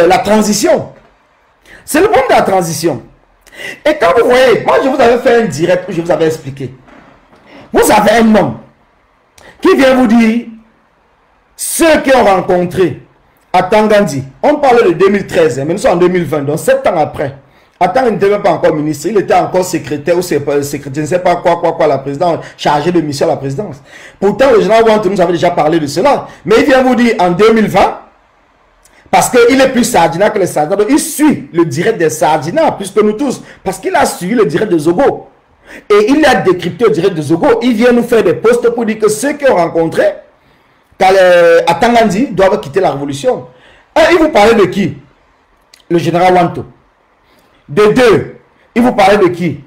la transition. C'est le problème de la transition. Et quand vous voyez, moi je vous avais fait un direct où je vous avais expliqué. Vous avez un homme qui vient vous dire ceux qui ont rencontré à Tangandi, on parle de 2013, mais nous sommes en 2020, donc 7 ans après. Attends, il n'était même pas encore ministre, il était encore secrétaire ou secrétaire, je ne sais pas quoi, la présidence, chargé de mission à la présidence. Pourtant, le général Wanto nous avait déjà parlé de cela. Mais il vient vous dire en 2020, parce qu'il est plus Sardina que les Sardinats, donc il suit le direct des Sardinats plus que nous tous, parce qu'il a suivi le direct de Zogo. Et il a décrypté le direct de Zogo. Il vient nous faire des posts pour dire que ceux qui ont rencontré à Tangandi doivent quitter la révolution. Un, il vous parlait de qui? Le général Wanto. De deux, il vous parlait de qui?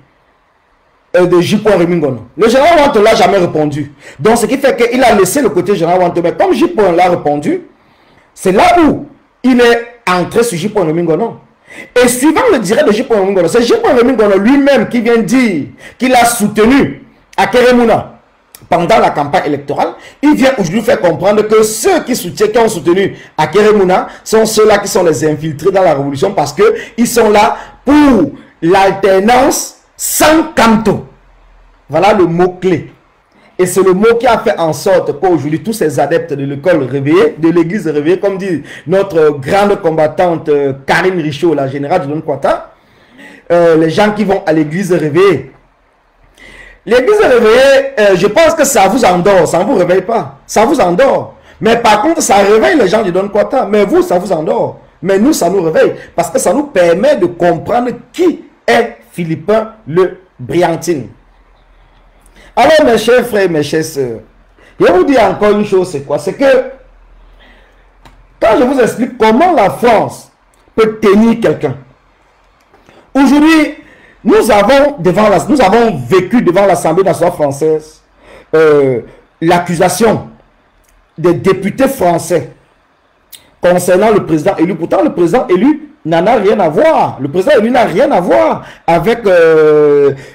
De J.P. Remingono. Le général Wanto l'a jamais répondu. Donc ce qui fait qu'il a laissé le côté général Wanto. Mais comme J.P. l'a répondu, c'est là où il est entré sur J.P. Remingono. Et suivant le direct de J.P. Remingono, c'est J.P. Remingono lui-même qui vient dire qu'il a soutenu Akeremuna pendant la campagne électorale. Il vient aujourd'hui faire comprendre que ceux qui soutiennent, qui ont soutenu Akeremuna sont ceux-là qui sont les infiltrés dans la révolution parce qu'ils sont là pour l'alternance sans canto. Voilà le mot-clé. Et c'est le mot qui a fait en sorte qu'aujourd'hui, tous ces adeptes de l'école réveillée, de l'église réveillée, comme dit notre grande combattante Karine Richaud, la générale du Don Kwata, les gens qui vont à l'église réveillée. L'église réveillée, je pense que ça vous endort, ça ne vous réveille pas. Ça vous endort. Mais par contre, ça réveille les gens du Don Kwata. Mais vous, ça vous endort. Mais nous, ça nous réveille. Parce que ça nous permet de comprendre qui est Philippin le Briantine. Alors, mes chers frères, mes chères sœurs, je vais vous dire encore une chose, c'est quoi? C'est que, quand je vous explique comment la France peut tenir quelqu'un, aujourd'hui, nous avons vécu devant l'Assemblée nationale française l'accusation des députés français concernant le président élu. Pourtant, le président élu n'en a rien à voir. Le président élu n'a rien à voir avec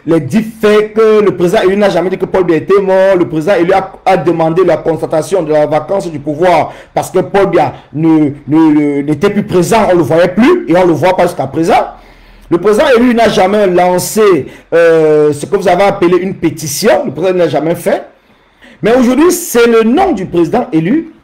les deepfakes. Le président élu n'a jamais dit que Paul Biya était mort. Le président élu a demandé la constatation de la vacance du pouvoir parce que Paul Biya n'était plus présent. On ne le voyait plus et on ne le voit pas jusqu'à présent. Le président élu n'a jamais lancé ce que vous avez appelé une pétition. Le président n'a jamais fait. Mais aujourd'hui, c'est le nom du président élu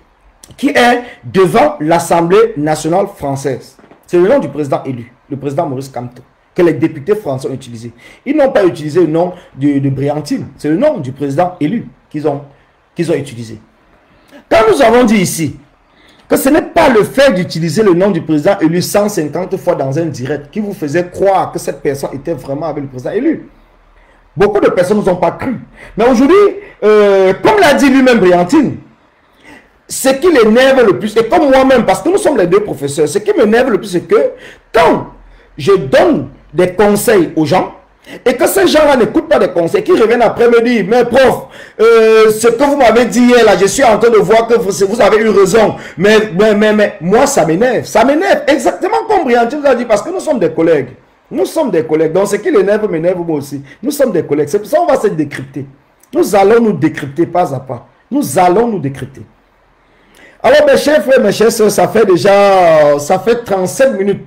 qui est devant l'Assemblée nationale française. C'est le nom du président élu, le président Maurice Kamto, que les députés français ont utilisé. Ils n'ont pas utilisé le nom de Briantine. C'est le nom du président élu qu'ils ont utilisé. Quand nous avons dit ici que ce n'est pas le fait d'utiliser le nom du président élu 150 fois dans un direct qui vous faisait croire que cette personne était vraiment avec le président élu. Beaucoup de personnes ne nous ont pas cru. Mais aujourd'hui, comme l'a dit lui-même Briantine, ce qui l'énerve le plus, et comme moi-même, parce que nous sommes les deux professeurs, ce qui m'énerve le plus, c'est que quand je donne des conseils aux gens, et que ces gens-là n'écoutent pas des conseils, qui reviennent après me dire, mais prof, ce que vous m'avez dit hier, là, je suis en train de voir que vous avez eu raison, mais moi, ça m'énerve. Ça m'énerve, exactement comme Briantine vous a dit, parce que nous sommes des collègues. Nous sommes des collègues, donc ce qui l'énerve m'énerve moi aussi. Nous sommes des collègues, c'est pour ça qu'on va se décrypter. Nous allons nous décrypter pas à pas. Nous allons nous décrypter. Alors mes chers frères, mes chères soeurs, ça fait 37 minutes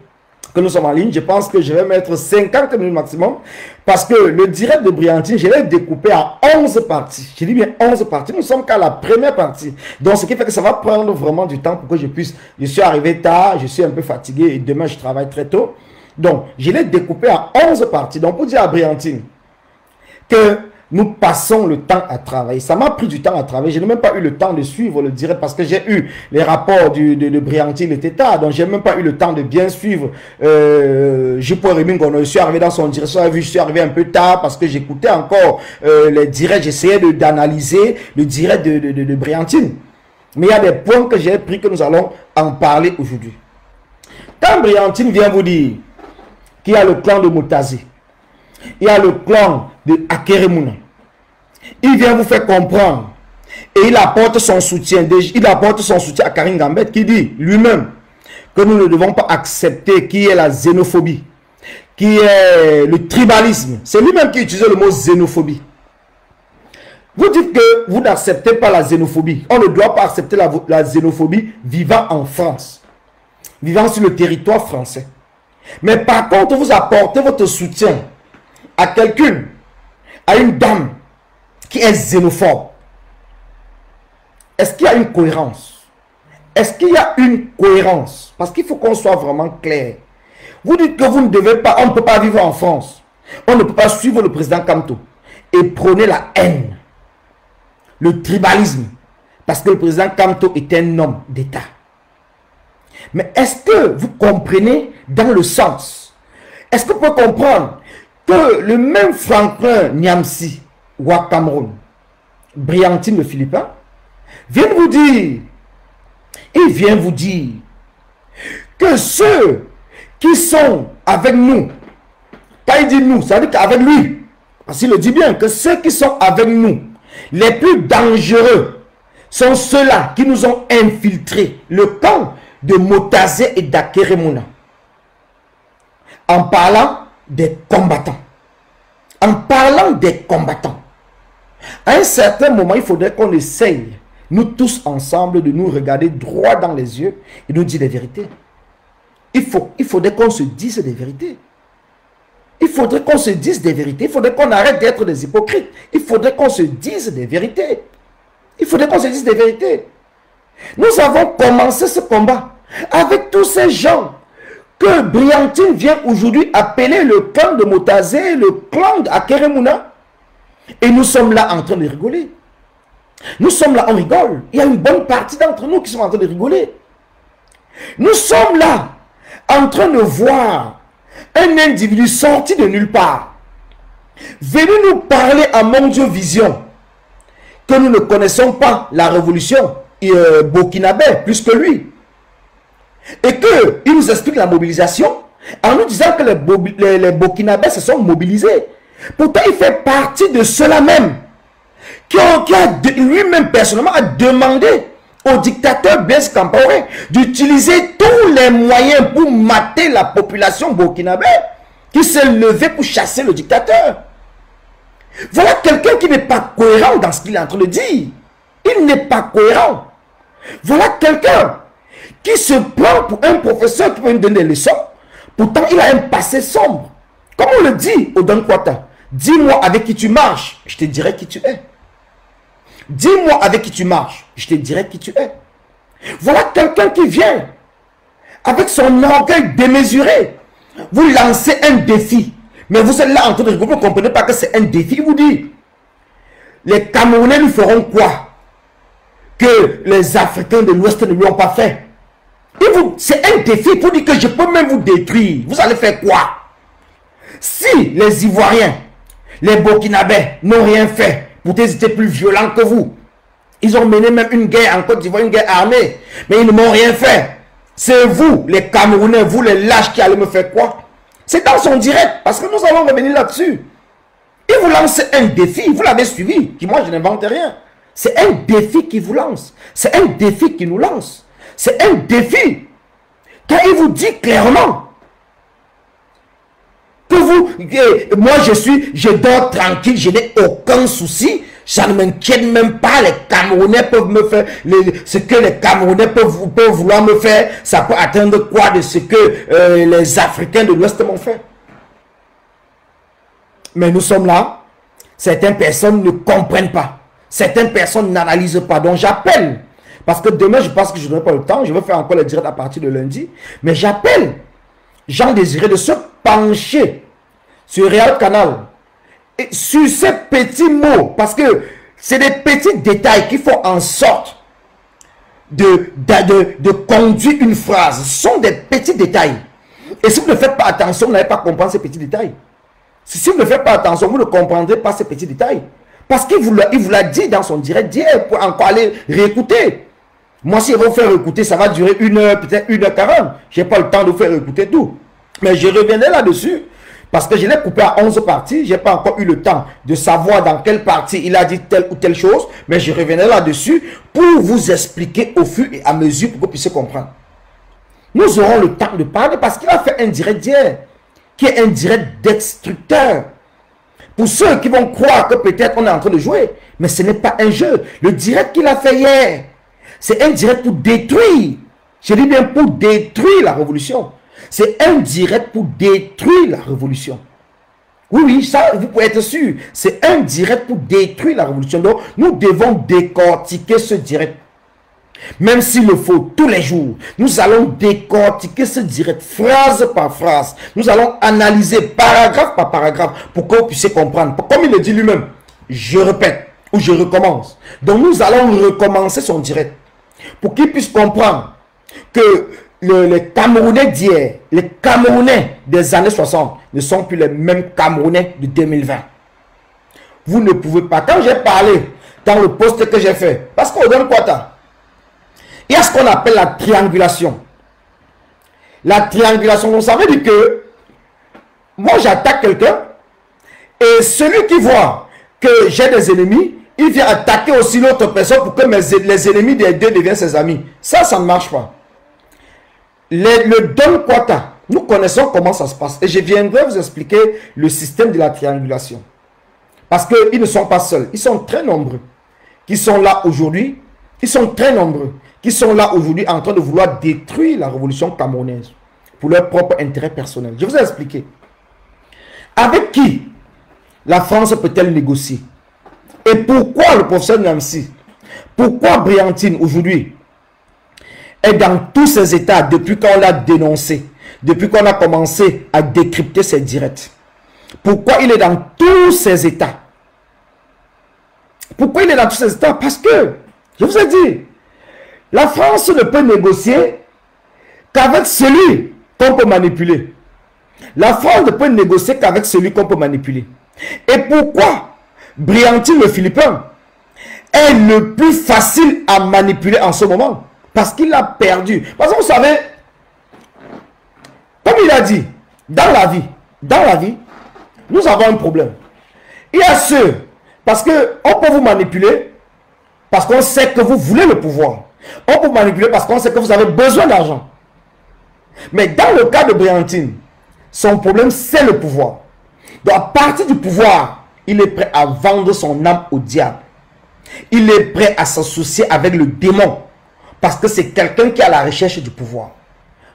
que nous sommes en ligne. Je pense que je vais mettre 50 minutes maximum. Parce que le direct de Briantine, je l'ai découpé en 11 parties. Je dis bien 11 parties. Nous sommes qu'à la première partie. Donc ce qui fait que ça va prendre vraiment du temps pour que je puisse... Je suis arrivé tard, je suis un peu fatigué et demain je travaille très tôt. Donc je l'ai découpé en 11 parties. Donc pour dire à Briantine que... nous passons le temps à travailler. Ça m'a pris du temps à travailler. Je n'ai même pas eu le temps de suivre le direct parce que j'ai eu les rapports de Briantine et Teta. Donc, je n'ai même pas eu le temps de bien suivre J.P. Remingono. Je suis arrivé dans son direct. Je suis arrivé un peu tard parce que j'écoutais encore les directs. J'essayais d'analyser le direct de Briantine. Mais il y a des points que j'ai pris que nous allons en parler aujourd'hui. Quand Briantine vient vous dire qu'il y a le clan de Moutazi, il y a le clan de Akeremuna, il vient vous faire comprendre et il apporte son soutien. Il apporte son soutien à Karine Gambette qui dit lui-même que nous ne devons pas accepter qui est la xénophobie, qui est le tribalisme. C'est lui-même qui utilise le mot xénophobie. Vous dites que vous n'acceptez pas la xénophobie. On ne doit pas accepter la xénophobie vivant en France, vivant sur le territoire français. Mais par contre, vous apportez votre soutien à quelqu'un, à une dame qui est xénophobe. Est-ce qu'il y a une cohérence? Est-ce qu'il y a une cohérence? Parce qu'il faut qu'on soit vraiment clair. Vous dites que vous ne devez pas, on ne peut pas vivre en France. On ne peut pas suivre le président Kamto et prôner la haine, le tribalisme, parce que le président Kamto est un homme d'État. Mais est-ce que vous comprenez dans le sens? Est-ce que vous pouvez comprendre que le même Franklin Nyamsi, ou à Cameroun, Briantine le Philippin, vient vous dire, il vient vous dire que ceux qui sont avec nous, quand il dit nous, ça veut dire qu'avec lui, parce qu'il le dit bien, que ceux qui sont avec nous, les plus dangereux, sont ceux-là qui nous ont infiltrés, le camp de Motazé et d'Akeremuna, en parlant des combattants. En parlant des combattants. À un certain moment, il faudrait qu'on essaye, nous tous ensemble, de nous regarder droit dans les yeux et nous dire les vérités. Il faudrait qu'on se dise des vérités. Il faudrait qu'on se dise des vérités. Il faudrait qu'on arrête d'être des hypocrites. Il faudrait qu'on se dise des vérités. Il faudrait qu'on se dise des vérités. Nous avons commencé ce combat avec tous ces gens que Briantine vient aujourd'hui appeler le clan de Motazé, le clan d'Akeremuna. Et nous sommes là en train de rigoler. Nous sommes là, on rigole. Il y a une bonne partie d'entre nous qui sont en train de rigoler. Nous sommes là en train de voir un individu sorti de nulle part, venu nous parler à Mondiovision, que nous ne connaissons pas la révolution burkinabé plus que lui. Et qu'il nous explique la mobilisation en nous disant que les Burkinabés se sont mobilisés. Pourtant, il fait partie de ceux-là même qui a lui-même personnellement a demandé au dictateur Blaise Compaoré d'utiliser tous les moyens pour mater la population burkinabé qui s'est levée pour chasser le dictateur. Voilà quelqu'un qui n'est pas cohérent dans ce qu'il est en train de dire. Il n'est pas cohérent. Voilà quelqu'un qui se prend pour un professeur qui peut nous donner des leçons. Pourtant, il a un passé sombre. Comme on le dit au Don Kwata, dis-moi avec qui tu marches, je te dirai qui tu es. Dis-moi avec qui tu marches, je te dirai qui tu es. Voilà quelqu'un qui vient avec son orgueil démesuré. Vous lancez un défi, mais vous êtes là en train de rigoler, vous ne comprenez pas que c'est un défi. Il vous dit, les Camerounais nous feront quoi que les Africains de l'Ouest ne lui ont pas fait? C'est un défi pour dire que je peux même vous détruire. Vous allez faire quoi? Si les Ivoiriens, les Burkinabés n'ont rien fait, pour qu'ils étaient plus violents que vous. Ils ont mené même une guerre en Côte d'Ivoire, une guerre armée, mais ils ne m'ont rien fait. C'est vous, les Camerounais, vous les lâches qui allez me faire quoi? C'est dans son direct, parce que nous allons revenir là-dessus. Il vous lance un défi, vous l'avez suivi, qui moi je n'invente rien. C'est un défi qui vous lance. C'est un défi qui nous lance. C'est un défi. Car il vous dit clairement que vous, moi je dors tranquille, je n'ai aucun souci, ça ne m'inquiète même pas, les Camerounais peuvent me faire, ce que les Camerounais peuvent vouloir me faire, ça peut atteindre quoi de ce que les Africains de l'Ouest m'ont fait. Mais nous sommes là, certaines personnes ne comprennent pas, certaines personnes n'analysent pas, donc j'appelle, parce que demain je pense que je n'aurai pas le temps, je vais faire encore le direct à partir de lundi, mais j'appelle Jean Désiré de se pencher sur Real Canal et sur ces petits mots, parce que c'est des petits détails qui font en sorte de conduire une phrase. Ce sont des petits détails, et si vous ne faites pas attention, vous n'allez pas comprendre ces petits détails. Si vous ne faites pas attention, vous ne comprendrez pas ces petits détails, parce qu'il vous l'a dit dans son direct d'hier, pour encore aller réécouter. Moi, si vous faire écouter, ça va durer 1 heure, peut-être 1h40. Je n'ai pas le temps de vous faire écouter tout. Mais je reviendrai là-dessus. Parce que je l'ai coupé à 11 parties. Je n'ai pas encore eu le temps de savoir dans quelle partie il a dit telle ou telle chose. Mais je reviendrai là-dessus pour vous expliquer au fur et à mesure pour que vous puissiez comprendre. Nous aurons le temps de parler parce qu'il a fait un direct d'hier. Qui est un direct destructeur. Pour ceux qui vont croire que peut-être on est en train de jouer. Mais ce n'est pas un jeu. Le direct qu'il a fait hier, c'est un direct pour détruire. Je dis bien pour détruire la révolution. C'est un direct pour détruire la révolution. Oui, oui, ça, vous pouvez être sûr. C'est un direct pour détruire la révolution. Donc, nous devons décortiquer ce direct. Même s'il le faut, tous les jours, nous allons décortiquer ce direct, phrase par phrase. Nous allons analyser paragraphe par paragraphe pour que vous puissiez comprendre. Comme il le dit lui-même, je répète ou je recommence. Donc nous allons recommencer son direct pour qu'il puisse comprendre que les Camerounais d'hier, les Camerounais des années 60 ne sont plus les mêmes Camerounais de 2020. Vous ne pouvez pas. Quand j'ai parlé dans le post que j'ai fait, parce qu'on donne quoi ça? Il y a ce qu'on appelle la triangulation. La triangulation, vous savez dire que moi j'attaque quelqu'un et celui qui voit que j'ai des ennemis, il vient attaquer aussi l'autre personne pour que les ennemis des deux deviennent ses amis. Ça ne marche pas. Le Don Quata, nous connaissons comment ça se passe. Et je viendrai vous expliquer le système de la triangulation. Parce qu'ils ne sont pas seuls. Ils sont très nombreux. Qui sont là aujourd'hui. Ils sont très nombreux. Qui sont là aujourd'hui en train de vouloir détruire la révolution camerounaise. Pour leur propre intérêt personnel. Je vous ai expliqué. Avec qui la France peut-elle négocier? Et pourquoi le professeur Niamsi? Pourquoi Briantine aujourd'hui est dans tous ces états depuis qu'on l'a dénoncé, depuis qu'on a commencé à décrypter ses directs? Pourquoi il est dans tous ces états? Pourquoi il est dans tous ces états? Parce que, je vous ai dit, la France ne peut négocier qu'avec celui qu'on peut manipuler. La France ne peut négocier qu'avec celui qu'on peut manipuler. Et pourquoi Briantine le Philippin est le plus facile à manipuler en ce moment? Parce qu'il a perdu. Parce que vous savez, comme il a dit, dans la vie, nous avons un problème. Il y a ceux, parce qu'on peut vous manipuler, parce qu'on sait que vous voulez le pouvoir. On peut vous manipuler parce qu'on sait que vous avez besoin d'argent. Mais dans le cas de Briantine, son problème c'est le pouvoir. Donc à partir du pouvoir, il est prêt à vendre son âme au diable. Il est prêt à s'associer avec le démon. Parce que c'est quelqu'un qui est à la recherche du pouvoir.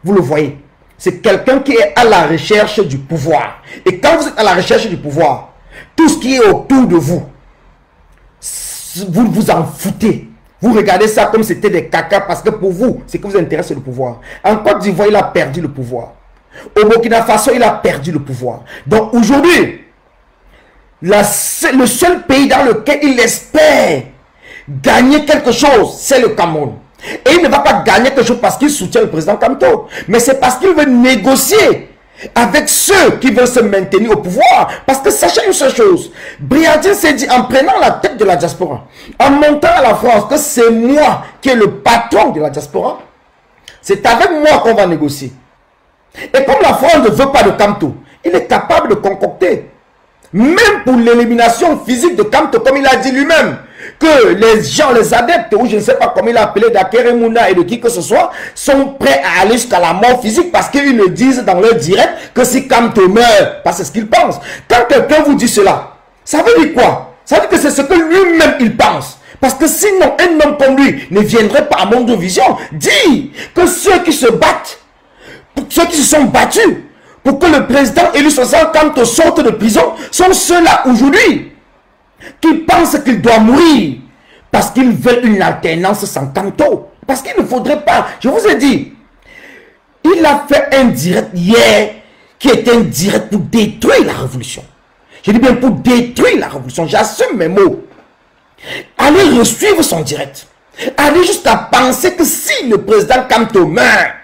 Vous le voyez. C'est quelqu'un qui est à la recherche du pouvoir. Et quand vous êtes à la recherche du pouvoir, tout ce qui est autour de vous, vous vous en foutez. Vous regardez ça comme si c'était des caca parce que pour vous, c'est que vous intéresse le pouvoir. En Côte d'Ivoire, il a perdu le pouvoir. Au Burkina Faso, il a perdu le pouvoir. Donc aujourd'hui, le seul pays dans lequel il espère gagner quelque chose, c'est le Cameroun. Et il ne va pas gagner quelque chose parce qu'il soutient le président Kamto. Mais c'est parce qu'il veut négocier avec ceux qui veulent se maintenir au pouvoir. Parce que sachez une seule chose. Briantine s'est dit en prenant la tête de la diaspora, en montant à la France, que c'est moi qui est le patron de la diaspora. C'est avec moi qu'on va négocier. Et comme la France ne veut pas de Kamto, il est capable de concocter. Même pour l'élimination physique de Kamto, comme il a dit lui-même, que les gens, les adeptes, ou je ne sais pas comment il a appelé d'Akere Mouna et de qui que ce soit, sont prêts à aller jusqu'à la mort physique parce qu'ils le disent dans leur direct que si Kamto meurt, parce que c'est ce qu'ils pensent. Quand quelqu'un vous dit cela, ça veut dire quoi? Ça veut dire que c'est ce que lui-même il pense. Parce que sinon, un homme comme lui ne viendrait pas à Monde Vision dire que ceux qui se battent, ceux qui se sont battus pour que le président élu social Kamto sorte de prison, sont ceux-là aujourd'hui qui pensent qu'il doit mourir parce qu'ils veulent une alternance sans Kamto. Parce qu'il ne faudrait pas. Je vous ai dit, il a fait un direct hier qui était un direct pour détruire la révolution. Je dis bien pour détruire la révolution. J'assume mes mots. Allez resuivre son direct. Allez jusqu'à penser que si le président Kamto meurt,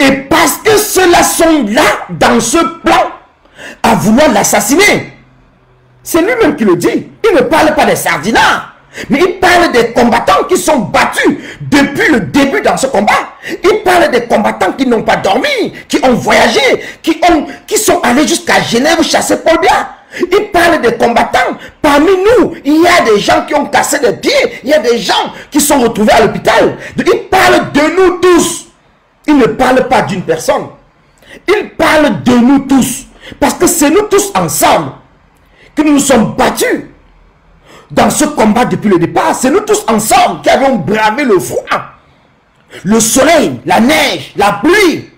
et parce que ceux-là sont là dans ce plan à vouloir l'assassiner. C'est lui-même qui le dit. Il ne parle pas des sardinards, mais il parle des combattants qui sont battus depuis le début dans ce combat. Il parle des combattants qui n'ont pas dormi, qui ont voyagé, qui sont allés jusqu'à Genève chasser Paul Biya. Il parle des combattants. Parmi nous, il y a des gens qui ont cassé des pieds. Il y a des gens qui sont retrouvés à l'hôpital. Il parle de nous tous. Il ne parle pas d'une personne. Il parle de nous tous. Parce que c'est nous tous ensemble que nous nous sommes battus dans ce combat depuis le départ. C'est nous tous ensemble qui avons bravé le froid, le soleil, la neige, la pluie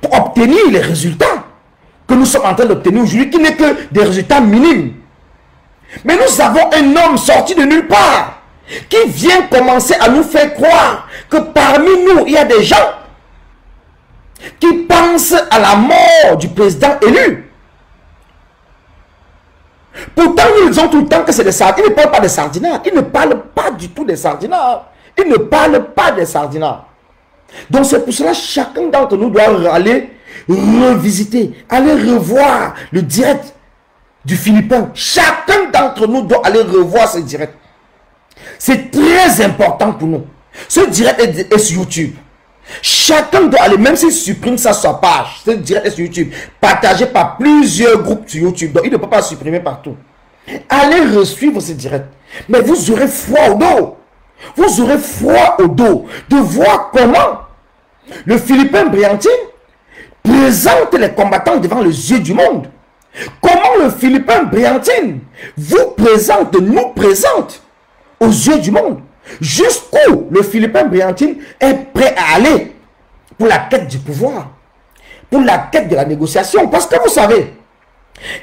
pour obtenir les résultats que nous sommes en train d'obtenir aujourd'hui, qui n'est que des résultats minimes. Mais nous avons un homme sorti de nulle part qui vient commencer à nous faire croire que parmi nous, il y a des gens qui pensent à la mort du président élu. Pourtant, nous disons tout le temps que c'est des sardinards. Ils ne parlent pas des sardinards. Ils ne parlent pas du tout des sardinards. Ils ne parlent pas des sardinards. Donc c'est pour cela que chacun d'entre nous doit aller revisiter, aller revoir le direct du Philippin. Chacun d'entre nous doit aller revoir ce direct. C'est très important pour nous. Ce direct est sur YouTube. Chacun doit aller, même s'il supprime ça sur sa page, ce direct est sur YouTube, partagé par plusieurs groupes sur YouTube. Donc il ne peut pas supprimer partout. Allez resuivre ce direct. Mais vous aurez froid au dos. Vous aurez froid au dos de voir comment le Philippin Briantine présente les combattants devant les yeux du monde. Comment le Philippin Briantine vous présente, nous présente aux yeux du monde. Jusqu'où le Philippin Briantine est prêt à aller pour la quête du pouvoir, pour la quête de la négociation. Parce que vous savez,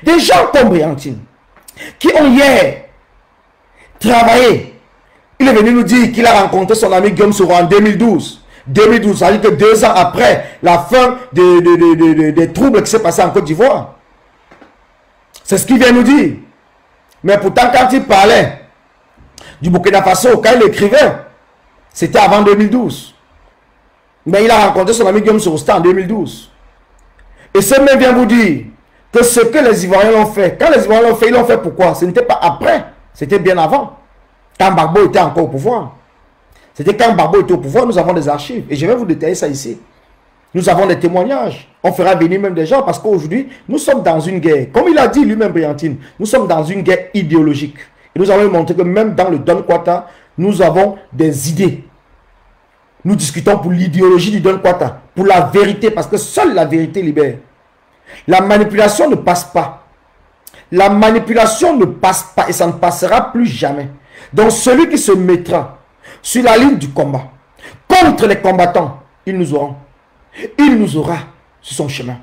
des gens comme Briantine, qui ont hier travaillé, il est venu nous dire qu'il a rencontré son ami Guillaume Soro en 2012. 2012, ça veut dire que 2 ans après la fin des troubles qui s'est passé en Côte d'Ivoire. C'est ce qu'il vient nous dire. Mais pourtant, quand il parlait du Burkina Faso, quand il écrivait, c'était avant 2012. Mais il a rencontré son ami Guillaume Soro en 2012. Et ce même vient vous dire que ce que les Ivoiriens l'ont fait, quand les Ivoiriens l'ont fait, ils l'ont fait pourquoi? Ce n'était pas après, c'était bien avant. Quand Gbagbo était encore au pouvoir. C'était quand Gbagbo était au pouvoir, nous avons des archives. Et je vais vous détailler ça ici. Nous avons des témoignages. On fera venir même des gens parce qu'aujourd'hui, nous sommes dans une guerre. Comme il a dit lui-même, Briantine, nous sommes dans une guerre idéologique. Et nous avons montré que même dans le Don Kwata, nous avons des idées. Nous discutons pour l'idéologie du Don Kwata, pour la vérité, parce que seule la vérité libère. La manipulation ne passe pas. La manipulation ne passe pas et ça ne passera plus jamais. Donc celui qui se mettra sur la ligne du combat contre les combattants, il nous aura sur son chemin.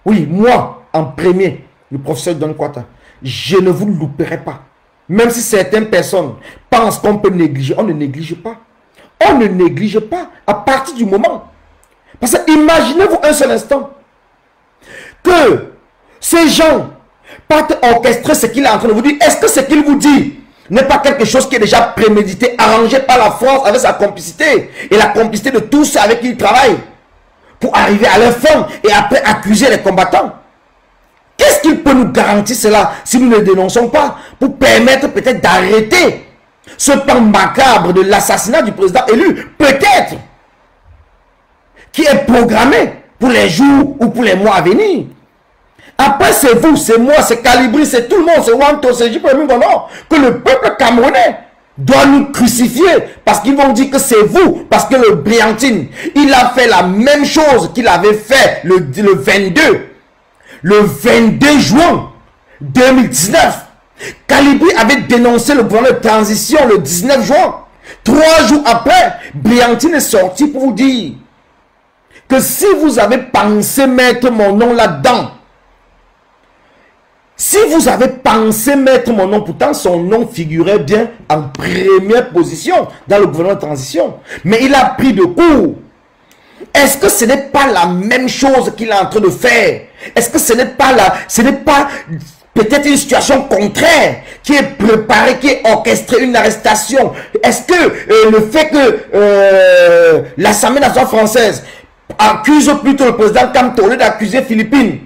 Oui, moi, en premier, le professeur Don Kwata, je ne vous louperai pas. Même si certaines personnes pensent qu'on peut négliger, on ne néglige pas. On ne néglige pas à partir du moment. Parce que imaginez-vous un seul instant que ces gens partent orchestrer ce qu'il est en train de vous dire. Est-ce que ce qu'il vous dit n'est pas quelque chose qui est déjà prémédité, arrangé par la France avec sa complicité et la complicité de tous ceux avec qui il travaille pour arriver à leur fin et après accuser les combattants? Qu'est-ce qu'il peut nous garantir cela si nous ne le dénonçons pas pour permettre peut-être d'arrêter ce plan macabre de l'assassinat du président élu, peut-être, qui est programmé pour les jours ou pour les mois à venir? Après, c'est vous, c'est moi, c'est Calibri, c'est tout le monde, c'est Wanto, c'est J.P. que le peuple camerounais doit nous crucifier parce qu'ils vont dire que c'est vous, parce que le Briantine, il a fait la même chose qu'il avait fait le 22 juin 2019. Calibri avait dénoncé le gouvernement de transition le 19 juin. 3 jours après, Briantine est sorti pour vous dire que si vous avez pensé mettre mon nom là-dedans, si vous avez pensé mettre mon nom, pourtant son nom figurait bien en première position dans le gouvernement de transition, mais il a pris de court. Est-ce que ce n'est pas la même chose qu'il est en train de faire? Est-ce que ce n'est pas peut-être une situation contraire qui est préparée, qui est orchestrée, une arrestation? Est-ce que le fait que l'Assemblée nationale française accuse plutôt le président Kamto au lieu d'accuser Philippines?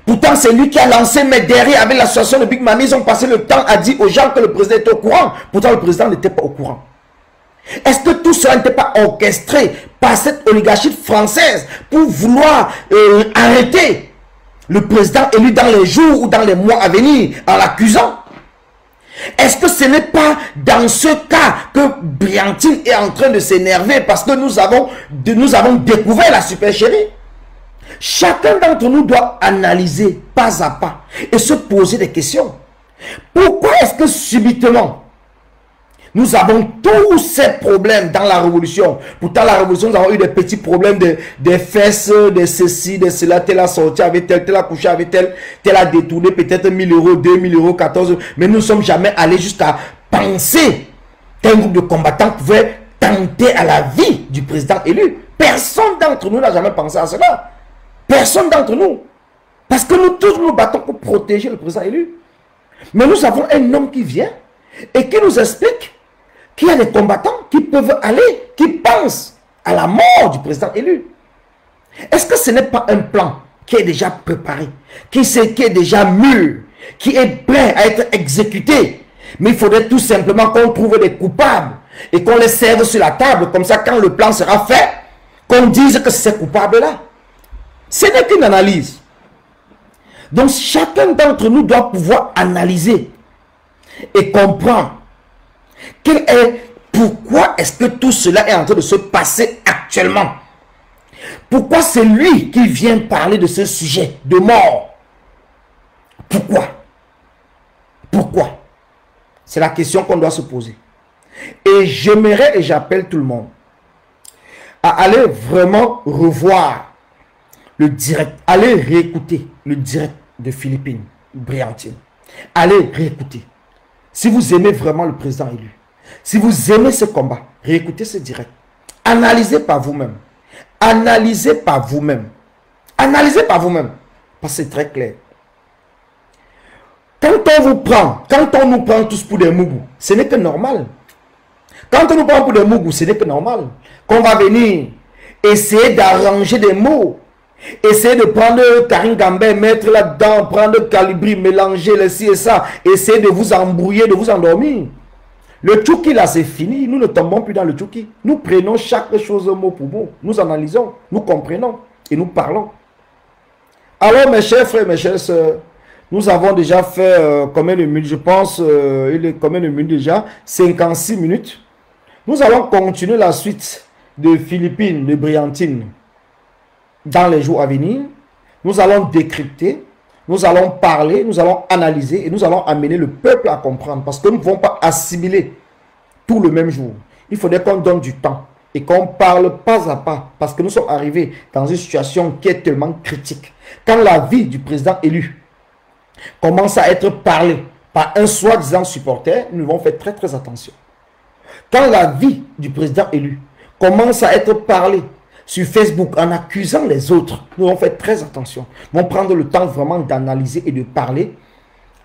Pourtant, c'est lui qui a lancé, mais derrière, avec l'association de Big Mami, ils ont passé le temps à dire aux gens que le président était au courant. Pourtant, le président n'était pas au courant. Est-ce que tout cela n'était pas orchestré par cette oligarchie française pour vouloir arrêter le président élu dans les jours ou dans les mois à venir en l'accusant? Est-ce que ce n'est pas dans ce cas que Briantine est en train de s'énerver parce que nous avons découvert la supercherie? Chacun d'entre nous doit analyser pas à pas et se poser des questions. Pourquoi est-ce que subitement Nous avons tous ces problèmes dans la révolution. Pourtant, la révolution, nous avons eu des petits problèmes des fesses, de ceci, de cela. Tel a sorti avec tel a couché avec tel a détourné peut-être 1000 euros, 2000 euros, 14 euros. Mais nous ne sommes jamais allés jusqu'à penser qu'un groupe de combattants pouvait tenter à la vie du président élu. Personne d'entre nous n'a jamais pensé à cela. Personne d'entre nous. Parce que nous tous nous battons pour protéger le président élu. Mais nous avons un homme qui vient et qui nous explique qu'il y a des combattants qui peuvent aller, qui pensent à la mort du président élu. Est-ce que ce n'est pas un plan qui est déjà préparé, qui est déjà mûr, qui est prêt à être exécuté? Mais il faudrait tout simplement qu'on trouve des coupables et qu'on les serve sur la table. Comme ça, quand le plan sera fait, qu'on dise que c'est ces coupables-là. Ce n'est qu'une analyse. Donc, chacun d'entre nous doit pouvoir analyser et comprendre pourquoi est-ce que tout cela est en train de se passer actuellement. Pourquoi c'est lui qui vient parler de ce sujet de mort? Pourquoi? Pourquoi? C'est la question qu'on doit se poser. Et j'aimerais et j'appelle tout le monde à aller vraiment revoir le direct, aller réécouter le direct de Philippine Briantine. Allez réécouter. Si vous aimez vraiment le président élu, si vous aimez ce combat, réécoutez ce direct. Analysez par vous-même. Analysez par vous-même. Analysez par vous-même. Parce que c'est très clair. Quand on nous prend tous pour des mougous, ce n'est que normal. Quand on nous prend pour des mougous, ce n'est que normal. Qu'on va venir essayer d'arranger des mots. Essayer de prendre Karine Gambé, mettre là-dedans, prendre Calibri, mélanger les ci et ça. Essayer de vous embrouiller, de vous endormir. Le tchouki là, c'est fini. Nous ne tombons plus dans le tchouki. Nous prenons chaque chose mot pour mot. Nous analysons, nous comprenons et nous parlons. Alors mes chers frères, mes chères sœurs, nous avons déjà fait combien de minutes? Je pense, il est combien de minutes déjà? 56 minutes. Nous allons continuer la suite de Philippine, de Briantine. Dans les jours à venir, nous allons décrypter, nous allons parler, nous allons analyser et nous allons amener le peuple à comprendre. Parce que nous ne pouvons pas assimiler tout le même jour. Il faudrait qu'on donne du temps et qu'on parle pas à pas. Parce que nous sommes arrivés dans une situation qui est tellement critique. Quand la vie du président élu commence à être parlée par un soi-disant supporter, nous devons faire très très attention. Quand la vie du président élu commence à être parlée sur Facebook en accusant les autres, nous devons faire très attention. Nous devons prendre le temps vraiment d'analyser et de parler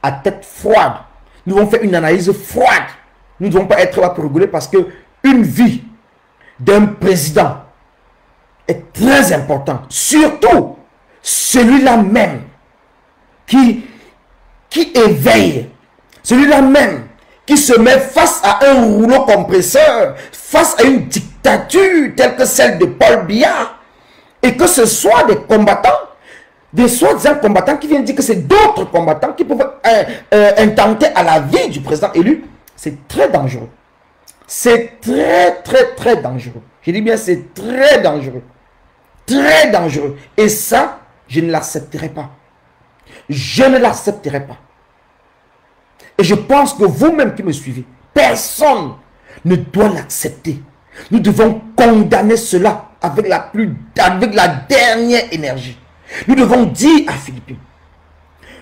à tête froide. Nous devons faire une analyse froide. Nous ne devons pas être là pour rigoler parce que une vie d'un président est très importante. Surtout celui-là même qui éveille, celui-là même qui se met face à un rouleau compresseur, face à une dictature telle que celle de Paul Biya, et que ce soit des combattants, des soi-disant combattants qui viennent dire que c'est d'autres combattants qui peuvent intenter à la vie du président élu, c'est très dangereux. C'est très, très, très dangereux. Je dis bien, c'est très dangereux. Très dangereux. Et ça, je ne l'accepterai pas. Je ne l'accepterai pas. Et je pense que vous-même qui me suivez, personne ne doit l'accepter. Nous devons condamner cela avec la dernière énergie. Nous devons dire à Philippine,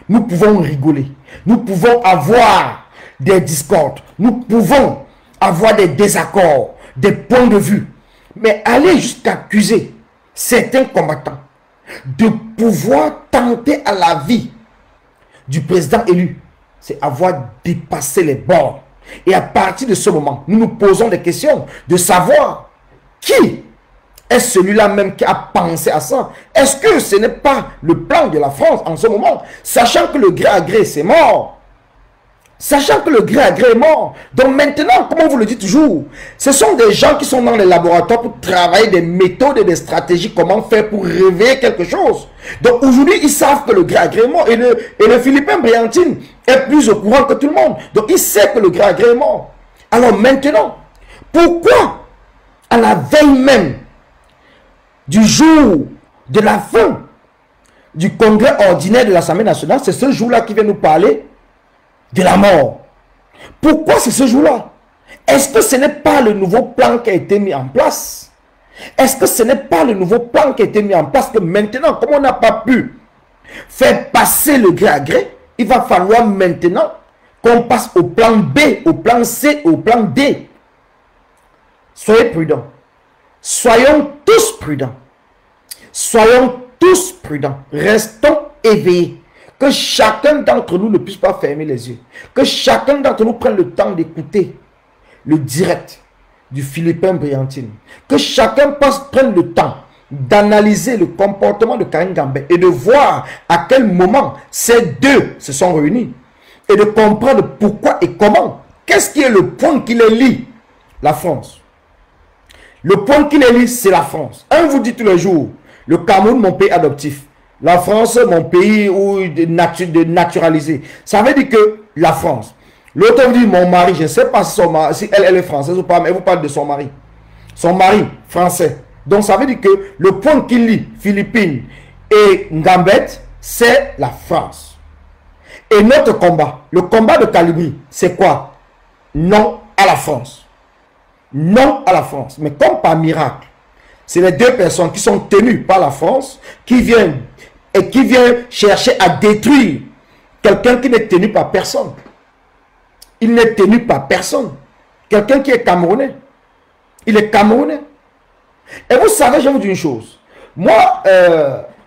nous pouvons rigoler, nous pouvons avoir des discordes, nous pouvons avoir des désaccords, des points de vue, mais aller jusqu'à accuser certains combattants de pouvoir tenter à la vie du président élu, c'est avoir dépassé les bords. Et à partir de ce moment, nous nous posons des questions de savoir qui est celui-là même qui a pensé à ça. Est-ce que ce n'est pas le plan de la France en ce moment, sachant que le gré à gré c'est mort? Sachant que le gré à gré est mort. Donc maintenant, comme on vous le dit toujours, ce sont des gens qui sont dans les laboratoires pour travailler des méthodes et des stratégies, comment faire pour réveiller quelque chose. Donc aujourd'hui, ils savent que le gré à gré est mort. Et le Philippin Briantine est plus au courant que tout le monde. Donc il sait que le gré à gré est mort. Alors maintenant, pourquoi à la veille même du jour de la fin du congrès ordinaire de l'Assemblée nationale, c'est ce jour-là qui vient nous parler de la mort? Pourquoi c'est ce jour-là? Est-ce que ce n'est pas le nouveau plan qui a été mis en place? Est-ce que ce n'est pas le nouveau plan qui a été mis en place que maintenant, comme on n'a pas pu faire passer le gré à gré, il va falloir maintenant qu'on passe au plan B, au plan C, au plan D. Soyez prudents. Soyons tous prudents. Soyons tous prudents. Restons éveillés. Que chacun d'entre nous ne puisse pas fermer les yeux. Que chacun d'entre nous prenne le temps d'écouter le direct du Philippin Briantine. Que chacun prenne le temps d'analyser le comportement de Karine Gambet et de voir à quel moment ces deux se sont réunis et de comprendre pourquoi et comment. Qu'est-ce qui est le point qui les lie? La France. Le point qui les lie, c'est la France. Un vous dit tous les jours, le Cameroun, mon pays adoptif. La France, mon pays de naturalisé. Ça veut dire que la France. L'autre vous dit, mon mari, je ne sais pas si elle est française ou pas, mais elle vous parle de son mari. Son mari, français. Donc ça veut dire que le point qui lie Philippines et Gambet, c'est la France. Et notre combat, le combat de Kalibri, c'est quoi? Non à la France. Non à la France. Mais comme par miracle, c'est les deux personnes qui sont tenues par la France, qui viennent chercher à détruire quelqu'un qui n'est tenu par personne. Il n'est tenu par personne. Quelqu'un qui est camerounais. Il est camerounais. Et vous savez, je vais vous dire une chose. Moi,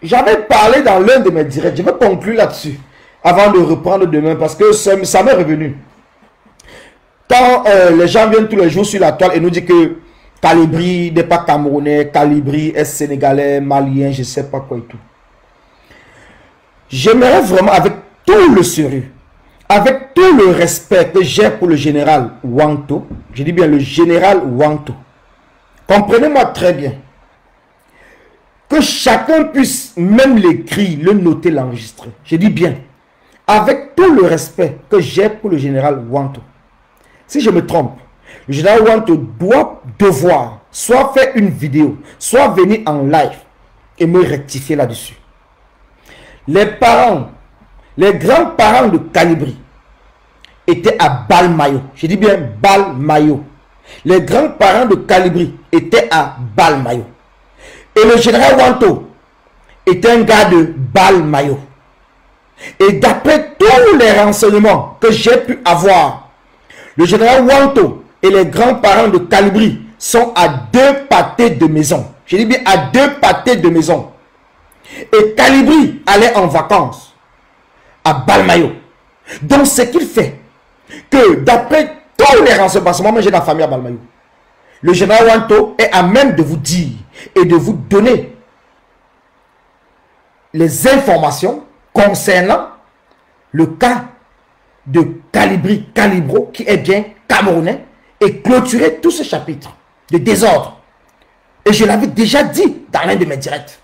j'avais parlé dans l'un de mes directs. Je vais conclure là-dessus avant de reprendre demain parce que ça m'est revenu. Quand les gens viennent tous les jours sur la toile et nous disent que Kalibri n'est pas camerounais, Kalibri est sénégalais, malien, je ne sais pas quoi et tout. J'aimerais vraiment, avec tout le sérieux, avec tout le respect que j'ai pour le général Wanto, je dis bien le général Wanto, comprenez-moi très bien, que chacun puisse même l'écrire, le noter, l'enregistrer. Je dis bien, avec tout le respect que j'ai pour le général Wanto. Si je me trompe, le général Wanto doit devoir soit faire une vidéo, soit venir en live et me rectifier là-dessus. Les parents, les grands-parents de Kalibri étaient à Balmayo. Je dis bien Balmayo. Les grands-parents de Kalibri étaient à Balmayo. Et le général Wanto était un gars de Balmayo. Et d'après tous les renseignements que j'ai pu avoir, le général Wanto et les grands-parents de Kalibri sont à 2 pâtés de maison. Je dis bien à 2 pâtés de maison. Et Kalibri allait en vacances à Balmayo. Donc ce qu'il fait, que d'après tous les renseignements, moi j'ai la famille à Balmayo, le général Wanto est à même de vous dire et de vous donner les informations concernant le cas de Kalibri, Kalibro, qui est bien camerounais, et clôturer tout ce chapitre de désordre. Et je l'avais déjà dit dans l'un de mes directs.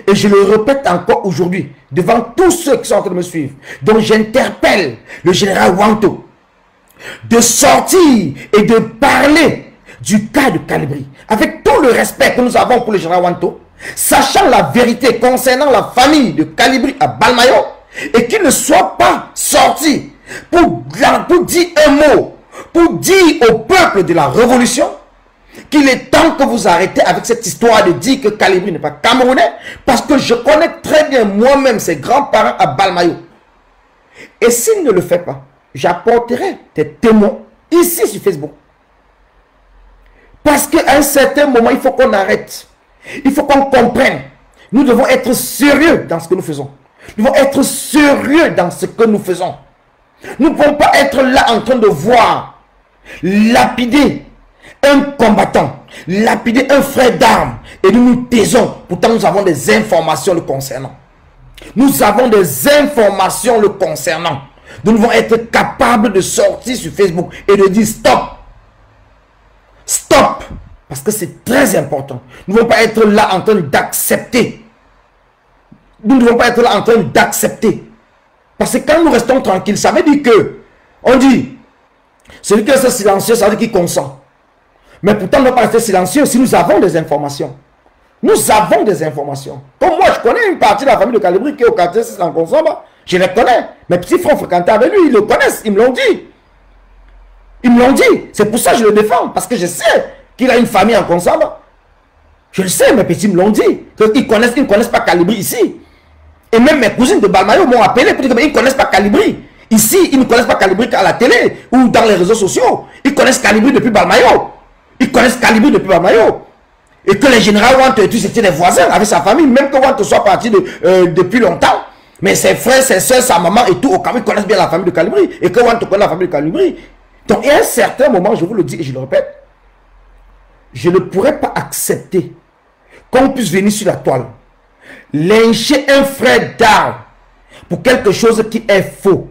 Et je le répète encore aujourd'hui, devant tous ceux qui sont en train de me suivre. Donc j'interpelle le général Wanto de sortir et de parler du cas de Kalibri. Avec tout le respect que nous avons pour le général Wanto, sachant la vérité concernant la famille de Kalibri à Balmayo, et qu'il ne soit pas sorti pour dire un mot, pour dire au peuple de la révolution qu'il est temps que vous arrêtez avec cette histoire de dire que Kalibri n'est pas camerounais, parce que je connais très bien moi-même ses grands-parents à Balmayo. Et s'il ne le fait pas, j'apporterai des témoins ici sur Facebook. Parce qu'à un certain moment, il faut qu'on arrête. Il faut qu'on comprenne. Nous devons être sérieux dans ce que nous faisons. Nous devons être sérieux dans ce que nous faisons. Nous ne pouvons pas être là en train de voir lapider un combattant, lapider un frère d'armes, et nous nous taisons. Pourtant, nous avons des informations le concernant. Nous avons des informations le concernant. Nous devons être capables de sortir sur Facebook et de dire stop. Stop. Parce que c'est très important. Nous ne devons pas être là en train d'accepter. Nous ne devons pas être là en train d'accepter. Parce que quand nous restons tranquilles, ça veut dire que, on dit, celui qui reste silencieux, ça veut dire qu'il consent. Mais pourtant, on ne doit pas rester silencieux si nous avons des informations. Nous avons des informations. Comme moi, je connais une partie de la famille de Kalibri qui est au quartier 6 en Consomba. Je les connais. Mes petits frères fréquentaient avec lui, ils le connaissent, ils me l'ont dit. Ils me l'ont dit. C'est pour ça que je le défends. Parce que je sais qu'il a une famille en Konsamba. Je le sais, mes petits me l'ont dit. Ils ne connaissent pas Calibri ici. Et même mes cousines de Balmayo m'ont appelé pour dire qu'ils ne connaissent pas Calibri. Ici, ils ne connaissent pas Calibri qu'à la télé ou dans les réseaux sociaux. Ils connaissent Calibri depuis Balmayo. Ils connaissent Calibri depuis Balmayo. Et que les généraux Wante et tout, c'était des voisins avec sa famille. Même que Wante soit parti depuis longtemps. Mais ses frères, ses soeurs, sa maman et tout, au Cameroun, connaissent bien la famille de Calibri. Et que Wante connaît la famille de Calibri. Donc, il y a un certain moment, je vous le dis et je le répète, je ne pourrais pas accepter qu'on puisse venir sur la toile, lyncher un frère d'armes pour quelque chose qui est faux.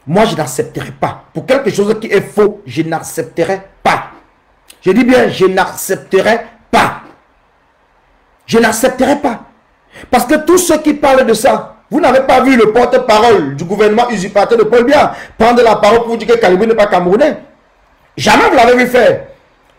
Moi, je n'accepterai pas. Pour quelque chose qui est faux, je n'accepterai pas. Je dis bien, je n'accepterai pas. Je n'accepterai pas. Parce que tous ceux qui parlent de ça, vous n'avez pas vu le porte-parole du gouvernement usurpateur de Paul Biya prendre la parole pour dire que Calibri n'est pas camerounais. Jamais vous l'avez vu faire.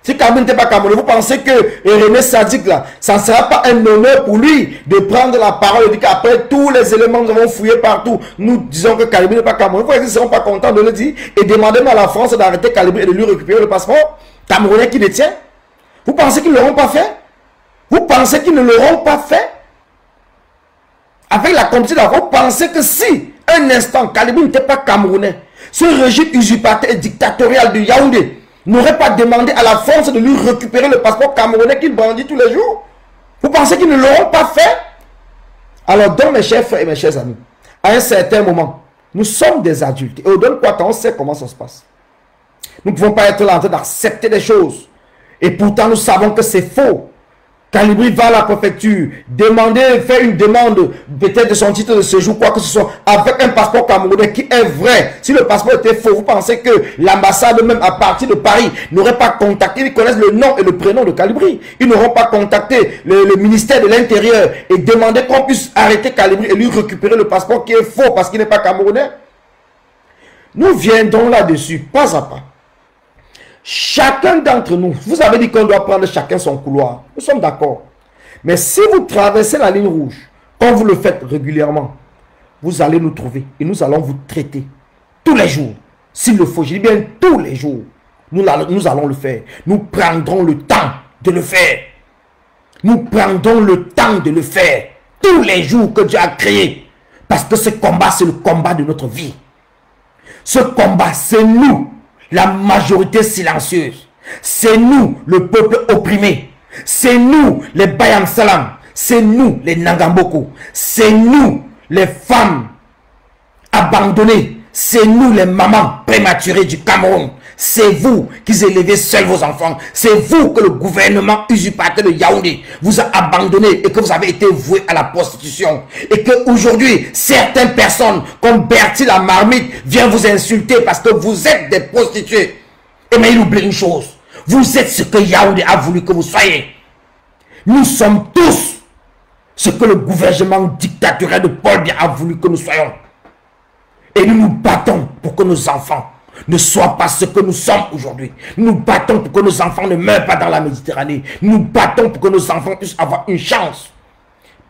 Si Calibri n'était pas camerounais, vous pensez que René Sadik, là, ça ne sera pas un honneur pour lui de prendre la parole et dire qu'après tous les éléments nous avons fouillés partout, nous disons que Calibri n'est pas camerounais. Vous voyez qu'ils ne seront pas contents de le dire et demander à la France d'arrêter Calibri et de lui récupérer le passeport camerounais qui détient. Vous pensez qu'ils ne l'auront pas fait? Vous pensez qu'ils ne l'auront pas fait? Avec la complicité d'avant, vous pensez que si, un instant, Calibri n'était pas camerounais, ce régime usurpateur et dictatorial de Yaoundé n'aurait pas demandé à la France de lui récupérer le passeport camerounais qu'il brandit tous les jours? Vous pensez qu'ils ne l'auront pas fait? Alors, donc, mes chers frères et mes chers amis, à un certain moment, nous sommes des adultes. Et au donne quoi, on sait comment ça se passe. Nous ne pouvons pas être là en train d'accepter des choses. Et pourtant, nous savons que c'est faux. Calibri va à la préfecture, faire une demande peut-être de son titre de séjour, quoi que ce soit, avec un passeport camerounais qui est vrai. Si le passeport était faux, vous pensez que l'ambassade, même à partir de Paris, n'aurait pas contacté, ils connaissent le nom et le prénom de Calibri. Ils n'auront pas contacté le ministère de l'Intérieur et demandé qu'on puisse arrêter Calibri et lui récupérer le passeport qui est faux parce qu'il n'est pas camerounais. Nous viendrons là-dessus, pas à pas. Chacun d'entre nous, vous avez dit qu'on doit prendre chacun son couloir. Nous sommes d'accord. Mais si vous traversez la ligne rouge, comme vous le faites régulièrement, vous allez nous trouver et nous allons vous traiter tous les jours. S'il le faut, je dis bien tous les jours. Nous allons le faire. Nous prendrons le temps de le faire. Nous prendrons le temps de le faire tous les jours que Dieu a créé. Parce que ce combat, c'est le combat de notre vie. Ce combat, c'est nous. La majorité silencieuse. C'est nous, le peuple opprimé. C'est nous, les Bayam Salam. C'est nous, les Nangamboko. C'est nous, les femmes abandonnées. C'est nous, les mamans prématurées du Cameroun. C'est vous qui élevez seuls vos enfants. C'est vous que le gouvernement usurpateur de Yaoundé vous a abandonné et que vous avez été voué à la prostitution. Et qu'aujourd'hui, certaines personnes comme Bertie la marmite viennent vous insulter parce que vous êtes des prostituées. Et mais il oublie une chose. Vous êtes ce que Yaoundé a voulu que vous soyez. Nous sommes tous ce que le gouvernement dictatorial de Paul Biya a voulu que nous soyons. Et nous nous battons pour que nos enfants ne soient pas ce que nous sommes aujourd'hui. Nous nous battons pour que nos enfants ne meurent pas dans la Méditerranée. Nous nous battons pour que nos enfants puissent avoir une chance.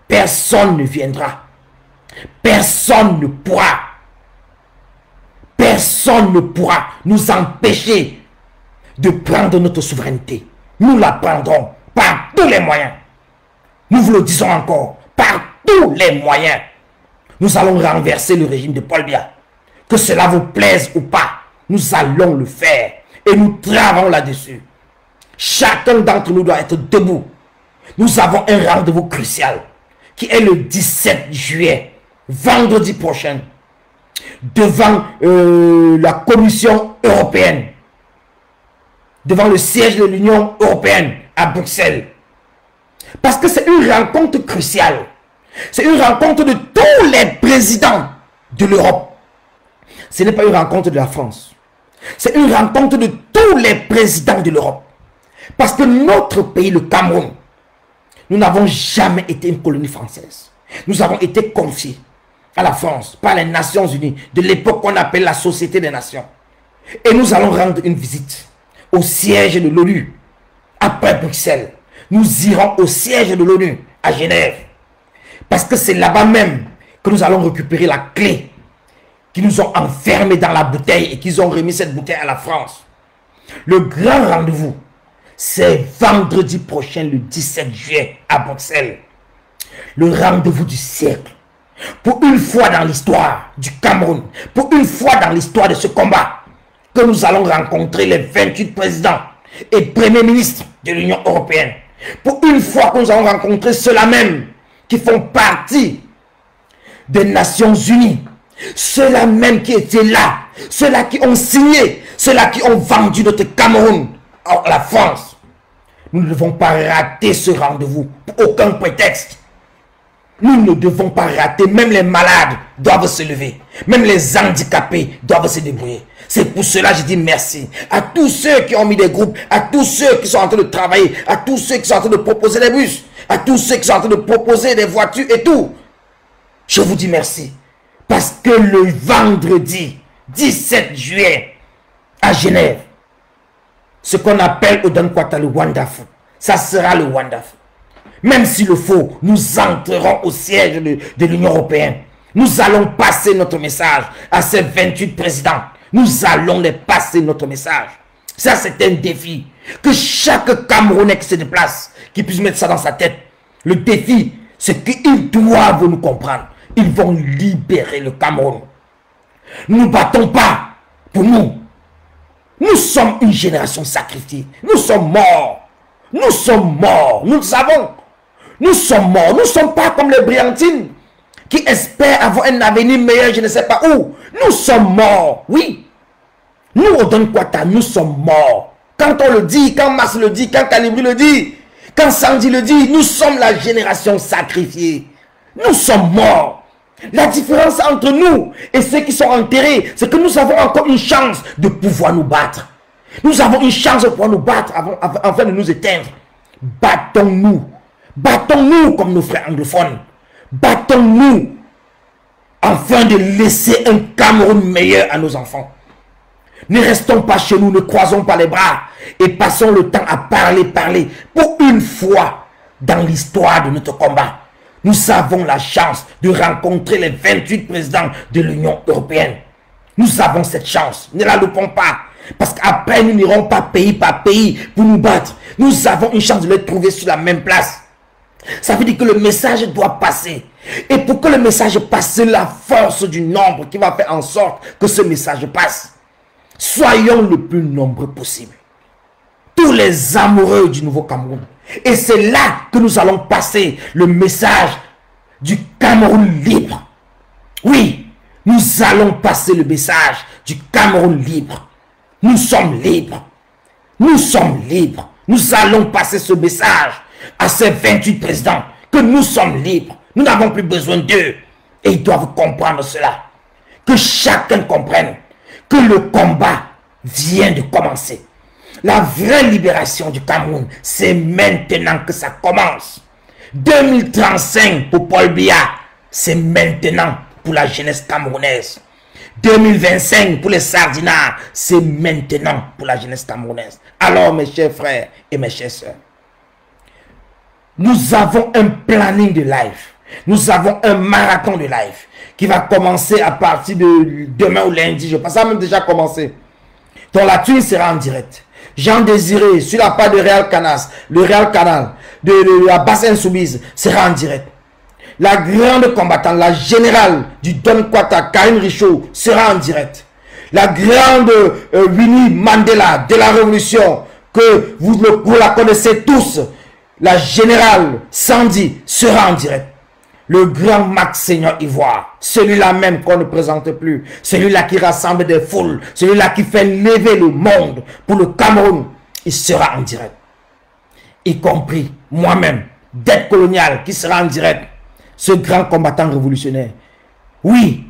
Personne ne viendra. Personne ne pourra. Personne ne pourra nous empêcher de prendre notre souveraineté. Nous la prendrons par tous les moyens. Nous vous le disons encore, par tous les moyens. Nous allons renverser le régime de Paul Biya. Que cela vous plaise ou pas, nous allons le faire. Et nous travaillons là-dessus. Chacun d'entre nous doit être debout. Nous avons un rendez-vous crucial qui est le 17 juillet, vendredi prochain, devant la Commission européenne, devant le siège de l'Union européenne à Bruxelles. Parce que c'est une rencontre cruciale. C'est une rencontre de tous les présidents de l'Europe. Ce n'est pas une rencontre de la France. C'est une rencontre de tous les présidents de l'Europe. Parce que notre pays, le Cameroun, nous n'avons jamais été une colonie française. Nous avons été confiés à la France par les Nations Unies de l'époque qu'on appelle la Société des Nations. Et nous allons rendre une visite au siège de l'ONU après Bruxelles. Nous irons au siège de l'ONU à Genève. Parce que c'est là-bas même que nous allons récupérer la clé qui nous ont enfermés dans la bouteille et qu'ils ont remis cette bouteille à la France. Le grand rendez-vous, c'est vendredi prochain, le 17 juillet, à Bruxelles. Le rendez-vous du siècle. Pour une fois dans l'histoire du Cameroun, pour une fois dans l'histoire de ce combat, que nous allons rencontrer les 28 présidents et premiers ministres de l'Union européenne. Pour une fois que nous allons rencontrer ceux-là même qui font partie des Nations Unies. Ceux-là même qui étaient là, ceux-là qui ont signé, ceux-là qui ont vendu notre Cameroun à la France. Nous ne devons pas rater ce rendez-vous pour aucun prétexte. Nous ne devons pas rater, même les malades doivent se lever, même les handicapés doivent se débrouiller. C'est pour cela que je dis merci à tous ceux qui ont mis des groupes, à tous ceux qui sont en train de travailler, à tous ceux qui sont en train de proposer des bus, à tous ceux qui sont en train de proposer des voitures et tout. Je vous dis merci. Parce que le vendredi 17 juillet à Genève, ce qu'on appelle au Dankwata le Wonderful, ça sera le Wonderful. Même s'il le faut, nous entrerons au siège de l'Union européenne. Nous allons passer notre message à ces 28 présidents. Nous allons les passer notre message. Ça, c'est un défi. Que chaque Camerounais qui se déplace, qui puisse mettre ça dans sa tête. Le défi, c'est qu'ils doivent nous comprendre. Ils vont libérer le Cameroun. Nous ne nous battons pas pour nous. Nous sommes une génération sacrifiée. Nous sommes morts. Nous sommes morts. Nous le savons. Nous sommes morts. Nous ne sommes pas comme les Briantines qui espèrent avoir un avenir meilleur, je ne sais pas où. Nous sommes morts. Oui. Nous, au Dankwata, nous sommes morts. Quand on le dit, quand Mars le dit, quand Calibri le dit, quand Sandy le dit, nous sommes la génération sacrifiée. Nous sommes morts. La différence entre nous et ceux qui sont enterrés, c'est que nous avons encore une chance de pouvoir nous battre. Nous avons une chance de pouvoir nous battre afin de nous éteindre. Battons-nous. Battons-nous comme nos frères anglophones. Battons-nous afin de laisser un Cameroun meilleur à nos enfants. Ne restons pas chez nous, ne croisons pas les bras et passons le temps à parler. Pour une fois dans l'histoire de notre combat, nous avons la chance de rencontrer les 28 présidents de l'Union européenne. Nous avons cette chance. Ne la loupons pas. Parce qu'après, nous n'irons pas pays par pays pour nous battre. Nous avons une chance de les trouver sur la même place. Ça veut dire que le message doit passer. Et pour que le message passe, c'est la force du nombre qui va faire en sorte que ce message passe. Soyons le plus nombreux possible. Tous les amoureux du Nouveau Cameroun. Et c'est là que nous allons passer le message du Cameroun libre. Oui, nous allons passer le message du Cameroun libre. Nous sommes libres. Nous sommes libres. Nous allons passer ce message à ces 28 présidents que nous sommes libres. Nous n'avons plus besoin d'eux. Et ils doivent comprendre cela. Que chacun comprenne que le combat vient de commencer. La vraie libération du Cameroun, c'est maintenant que ça commence. 2035 pour Paul Biya, c'est maintenant pour la jeunesse camerounaise. 2025 pour les sardinards, c'est maintenant pour la jeunesse camerounaise. Alors mes chers frères et mes chères sœurs, nous avons un planning de live. Nous avons un marathon de live qui va commencer à partir de demain ou lundi. Je pense que ça a même déjà commencé. Donc la thune sera en direct. Jean Désiré sur la part de Real Canas, le Real Canal, de la Basse Insoumise sera en direct. La grande combattante, la générale du Don Kwata, Karine Richaud, sera en direct. La grande Winnie Mandela de la Révolution, que vous la connaissez tous, la générale Sandy sera en direct. Le grand Max Seigneur Ivoire, celui-là même qu'on ne présente plus, celui-là qui rassemble des foules, celui-là qui fait lever le monde pour le Cameroun, il sera en direct. Y compris moi-même, Dette Coloniale, qui sera en direct, ce grand combattant révolutionnaire. Oui,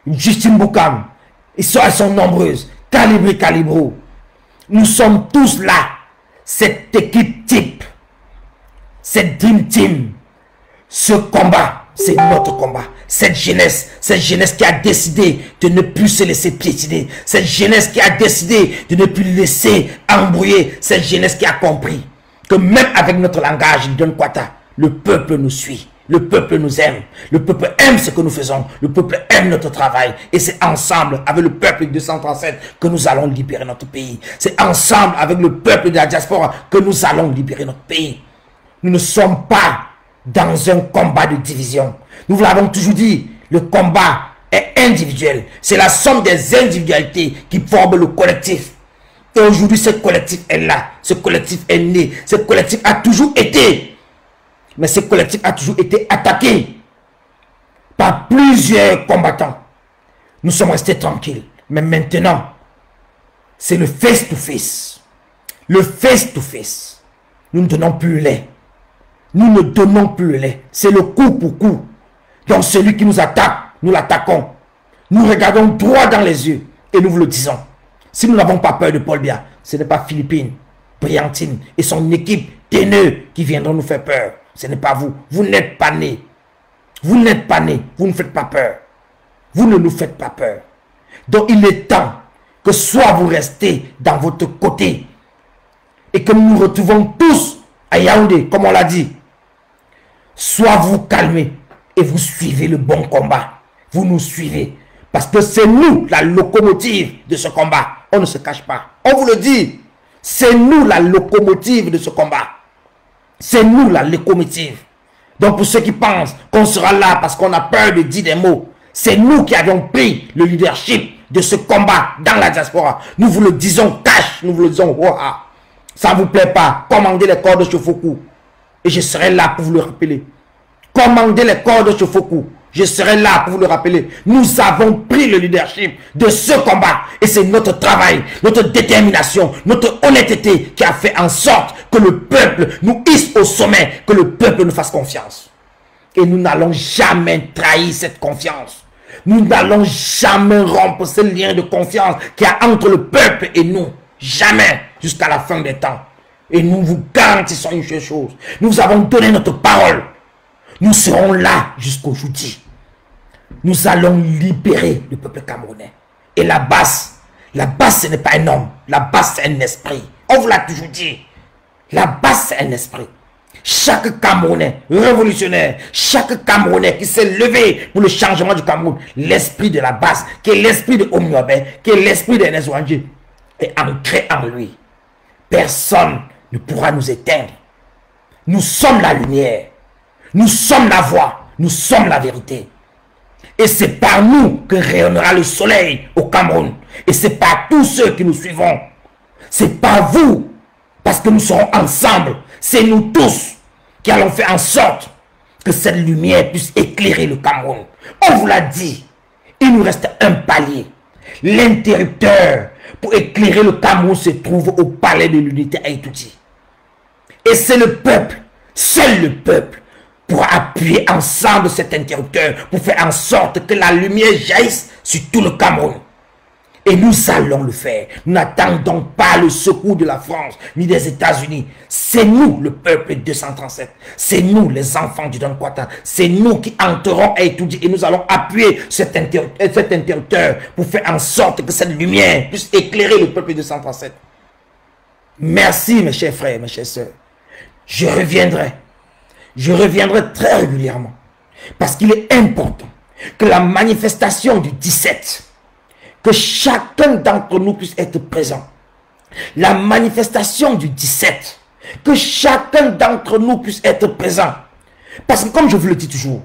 Justine Boukam, elles sont nombreuses, Calibro. Nous sommes tous là, cette équipe type, cette Dream Team, ce combat. C'est notre combat. Cette jeunesse qui a décidé de ne plus se laisser piétiner. Cette jeunesse qui a décidé de ne plus laisser embrouiller. Cette jeunesse qui a compris que même avec notre langage, Don Kwata, le peuple nous suit. Le peuple nous aime. Le peuple aime ce que nous faisons. Le peuple aime notre travail. Et c'est ensemble, avec le peuple 237, que nous allons libérer notre pays. C'est ensemble, avec le peuple de la diaspora, que nous allons libérer notre pays. Nous ne sommes pas dans un combat de division. Nous vous l'avons toujours dit, le combat est individuel. C'est la somme des individualités qui forment le collectif. Et aujourd'hui, ce collectif est là. Ce collectif est né. Ce collectif a toujours été. Mais ce collectif a toujours été attaqué par plusieurs combattants. Nous sommes restés tranquilles. Mais maintenant, c'est le face-to-face. Le face-to-face. Nous ne donnons plus le lait. Nous ne donnons plus le lait. C'est le coup pour coup. Donc celui qui nous attaque, nous l'attaquons. Nous regardons droit dans les yeux et nous vous le disons. Si nous n'avons pas peur de Paul Biya, ce n'est pas Philippine, Briantine et son équipe teineux qui viendront nous faire peur. Ce n'est pas vous. Vous n'êtes pas nés. Vous n'êtes pas nés. Vous ne faites pas peur. Vous ne nous faites pas peur. Donc il est temps que soit vous restez dans votre côté et que nous nous retrouvons tous à Yaoundé, comme on l'a dit. Soit vous calmez et vous suivez le bon combat. Vous nous suivez. Parce que c'est nous la locomotive de ce combat. On ne se cache pas. On vous le dit. C'est nous la locomotive de ce combat. C'est nous la locomotive. Donc pour ceux qui pensent qu'on sera là parce qu'on a peur de dire des mots, c'est nous qui avons pris le leadership de ce combat dans la diaspora. Nous vous le disons cash, nous vous le disons waouh. Ça ne vous plaît pas, commandez les corps de Shofoku. Et je serai là pour vous le rappeler. Commandez les corps de Shofoku. Je serai là pour vous le rappeler. Nous avons pris le leadership de ce combat. Et c'est notre travail, notre détermination, notre honnêteté qui a fait en sorte que le peuple nous hisse au sommet, que le peuple nous fasse confiance. Et nous n'allons jamais trahir cette confiance. Nous n'allons jamais rompre ce lien de confiance qu'il y a entre le peuple et nous. Jamais, jusqu'à la fin des temps. Et nous vous garantissons une seule chose. Nous avons donné notre parole. Nous serons là jusqu'au jeudi. Nous allons libérer le peuple camerounais. Et la base, ce n'est pas un homme. La base, c'est un esprit. On vous l'a toujours dit. La base, c'est un esprit. Chaque Camerounais révolutionnaire, chaque Camerounais qui s'est levé pour le changement du Cameroun, l'esprit de la base, qui est l'esprit de Omniobé, qui est l'esprit d'Ernest Ouandjé, est ancré en lui. Personne ne pourra nous éteindre. Nous sommes la lumière. Nous sommes la voie. Nous sommes la vérité. Et c'est par nous que rayonnera le soleil au Cameroun. Et c'est par tous ceux qui nous suivront. C'est par vous. Parce que nous serons ensemble. C'est nous tous qui allons faire en sorte que cette lumière puisse éclairer le Cameroun. On vous l'a dit. Il nous reste un palier. L'interrupteur pour éclairer le Cameroun se trouve au palais de l'unité à Itoudi. Et c'est le peuple, seul le peuple, pour appuyer ensemble cet interrupteur, pour faire en sorte que la lumière jaillisse sur tout le Cameroun. Et nous allons le faire. Nous n'attendons pas le secours de la France, ni des États-Unis. C'est nous, le peuple 237. C'est nous, les enfants du Don Kwata. C'est nous qui entrerons à Itoudi et nous allons appuyer cet interrupteur pour faire en sorte que cette lumière puisse éclairer le peuple 237. Merci, mes chers frères, mes chères sœurs. Je reviendrai. Je reviendrai très régulièrement. Parce qu'il est important que la manifestation du 17, que chacun d'entre nous puisse être présent. La manifestation du 17, que chacun d'entre nous puisse être présent. Parce que comme je vous le dis toujours,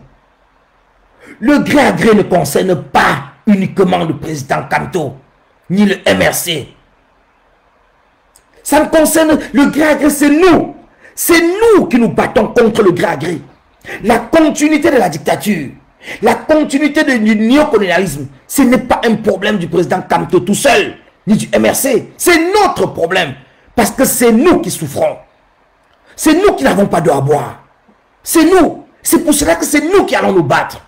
le gré à gré ne concerne pas uniquement le président Kamto, ni le MRC. Ça ne concerne le gré à gré, c'est nous. C'est nous qui nous battons contre le gré à gré. La continuité de la dictature, la continuité du néocolonialisme, ce n'est pas un problème du président Kamto tout seul, ni du MRC. C'est notre problème. Parce que c'est nous qui souffrons. C'est nous qui n'avons pas d'eau à boire. C'est nous. C'est pour cela que c'est nous qui allons nous battre.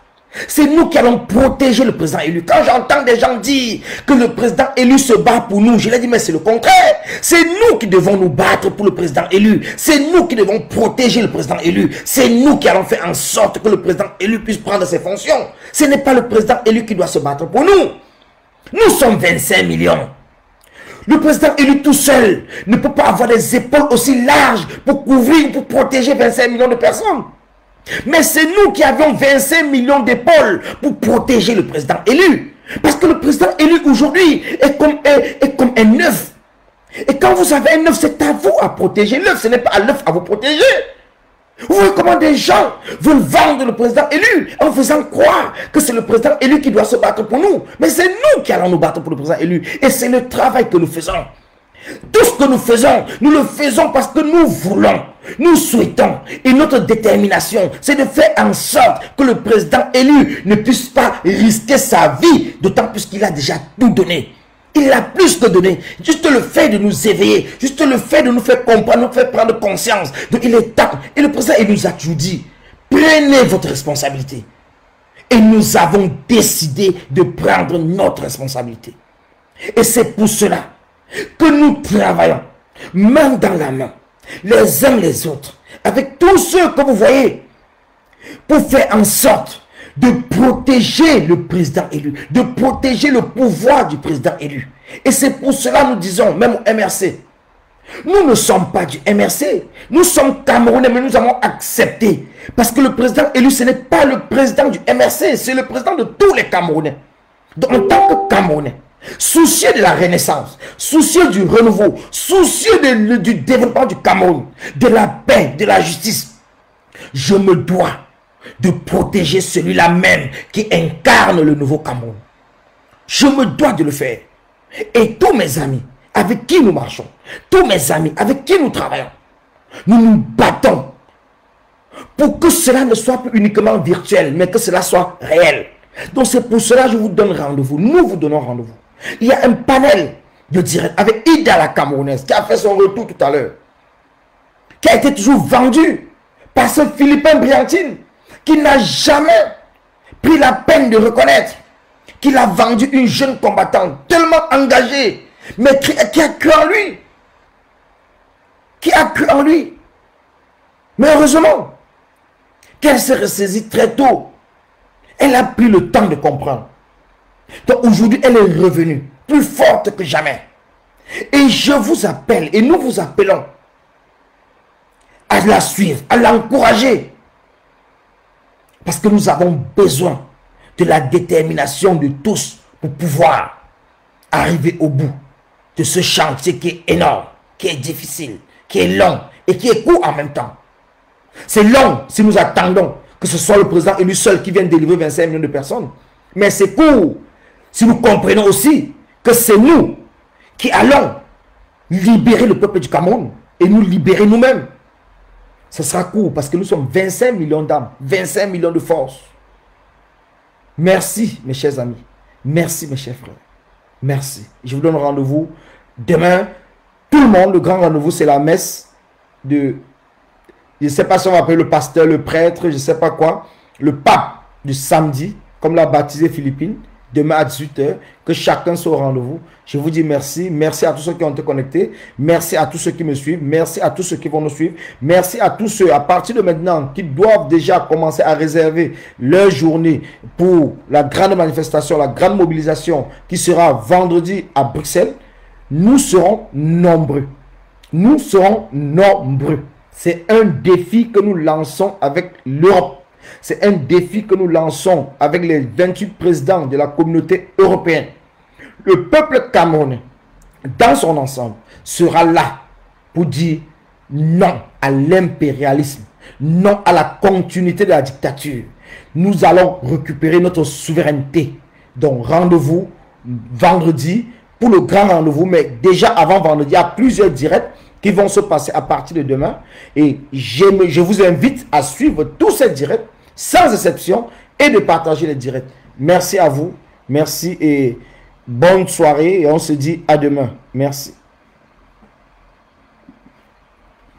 C'est nous qui allons protéger le président élu. Quand j'entends des gens dire que le président élu se bat pour nous, je leur dis mais c'est le contraire. C'est nous qui devons nous battre pour le président élu. C'est nous qui devons protéger le président élu. C'est nous qui allons faire en sorte que le président élu puisse prendre ses fonctions. Ce n'est pas le président élu qui doit se battre pour nous. Nous sommes 25 millions. Le président élu tout seul ne peut pas avoir des épaules aussi larges pour couvrir, pour protéger 25 millions de personnes. Mais c'est nous qui avions 25 millions d'épaules pour protéger le président élu. Parce que le président élu aujourd'hui est comme un œuf. Et quand vous avez un œuf, c'est à vous à protéger l'œuf. Ce n'est pas à l'œuf à vous protéger. Vous voyez comment des gens veulent vendre le président élu en faisant croire que c'est le président élu qui doit se battre pour nous. Mais c'est nous qui allons nous battre pour le président élu. Et c'est le travail que nous faisons. Tout ce que nous le faisons parce que nous voulons, nous souhaitons. Et notre détermination, c'est de faire en sorte que le président élu ne puisse pas risquer sa vie, d'autant plus qu'il a déjà tout donné. Il a plus que donné. Juste le fait de nous éveiller, juste le fait de nous faire comprendre, nous faire prendre conscience. Donc il est temps. Et le président il nous a toujours dit, prenez votre responsabilité. Et nous avons décidé de prendre notre responsabilité. Et c'est pour cela que nous travaillons main dans la main, les uns les autres, avec tous ceux que vous voyez, pour faire en sorte de protéger le président élu, de protéger le pouvoir du président élu. Et c'est pour cela que nous disons, même au MRC, nous ne sommes pas du MRC, nous sommes Camerounais, mais nous avons accepté. Parce que le président élu, ce n'est pas le président du MRC, c'est le président de tous les Camerounais. Donc en tant que Camerounais, soucieux de la renaissance, soucieux du renouveau, soucieux du développement du Cameroun, de la paix, de la justice, je me dois de protéger celui-là même qui incarne le nouveau Cameroun. Je me dois de le faire. Et tous mes amis avec qui nous marchons, tous mes amis avec qui nous travaillons, nous nous battons pour que cela ne soit plus uniquement virtuel, mais que cela soit réel. Donc c'est pour cela que je vous donne rendez-vous. Nous vous donnons rendez-vous. Il y a un panel de direct avec Ida la Camerounaise qui a fait son retour tout à l'heure, qui a été toujours vendu par ce Philippin Briantine qui n'a jamais pris la peine de reconnaître qu'il a vendu une jeune combattante tellement engagée, mais qui a cru en lui. Qui a cru en lui. Mais heureusement qu'elle s'est ressaisie très tôt. Elle a pris le temps de comprendre. Donc aujourd'hui, elle est revenue plus forte que jamais. Et je vous appelle, et nous vous appelons à la suivre, à l'encourager. Parce que nous avons besoin de la détermination de tous pour pouvoir arriver au bout de ce chantier qui est énorme, qui est difficile, qui est long et qui est court en même temps. C'est long si nous attendons que ce soit le président élu seul qui vienne délivrer 25 millions de personnes. Mais c'est court si nous comprenons aussi que c'est nous qui allons libérer le peuple du Cameroun et nous libérer nous-mêmes. Ce sera court parce que nous sommes 25 millions d'âmes, 25 millions de forces. Merci mes chers amis, merci mes chers frères, merci. Je vous donne rendez-vous demain. Tout le monde, le grand rendez-vous, c'est la messe de, je ne sais pas si on va appeler le pasteur, le prêtre, je ne sais pas quoi, le pape du samedi, comme l'a baptisé Philippine, demain à 18 h, que chacun soit au rendez-vous. Je vous dis merci. Merci à tous ceux qui ont été connectés. Merci à tous ceux qui me suivent. Merci à tous ceux qui vont nous suivre. Merci à tous ceux, à partir de maintenant, qui doivent déjà commencer à réserver leur journée pour la grande manifestation, la grande mobilisation qui sera vendredi à Bruxelles. Nous serons nombreux. Nous serons nombreux. C'est un défi que nous lançons avec l'Europe. C'est un défi que nous lançons avec les 28 présidents de la communauté européenne. Le peuple camerounais, dans son ensemble, sera là pour dire non à l'impérialisme, non à la continuité de la dictature. Nous allons récupérer notre souveraineté. Donc rendez-vous vendredi pour le grand rendez-vous. Mais déjà avant vendredi, il y a plusieurs directs qui vont se passer à partir de demain. Et je vous invite à suivre tous ces directs sans exception et de partager les directs. Merci à vous. Merci et bonne soirée. Et on se dit à demain. Merci.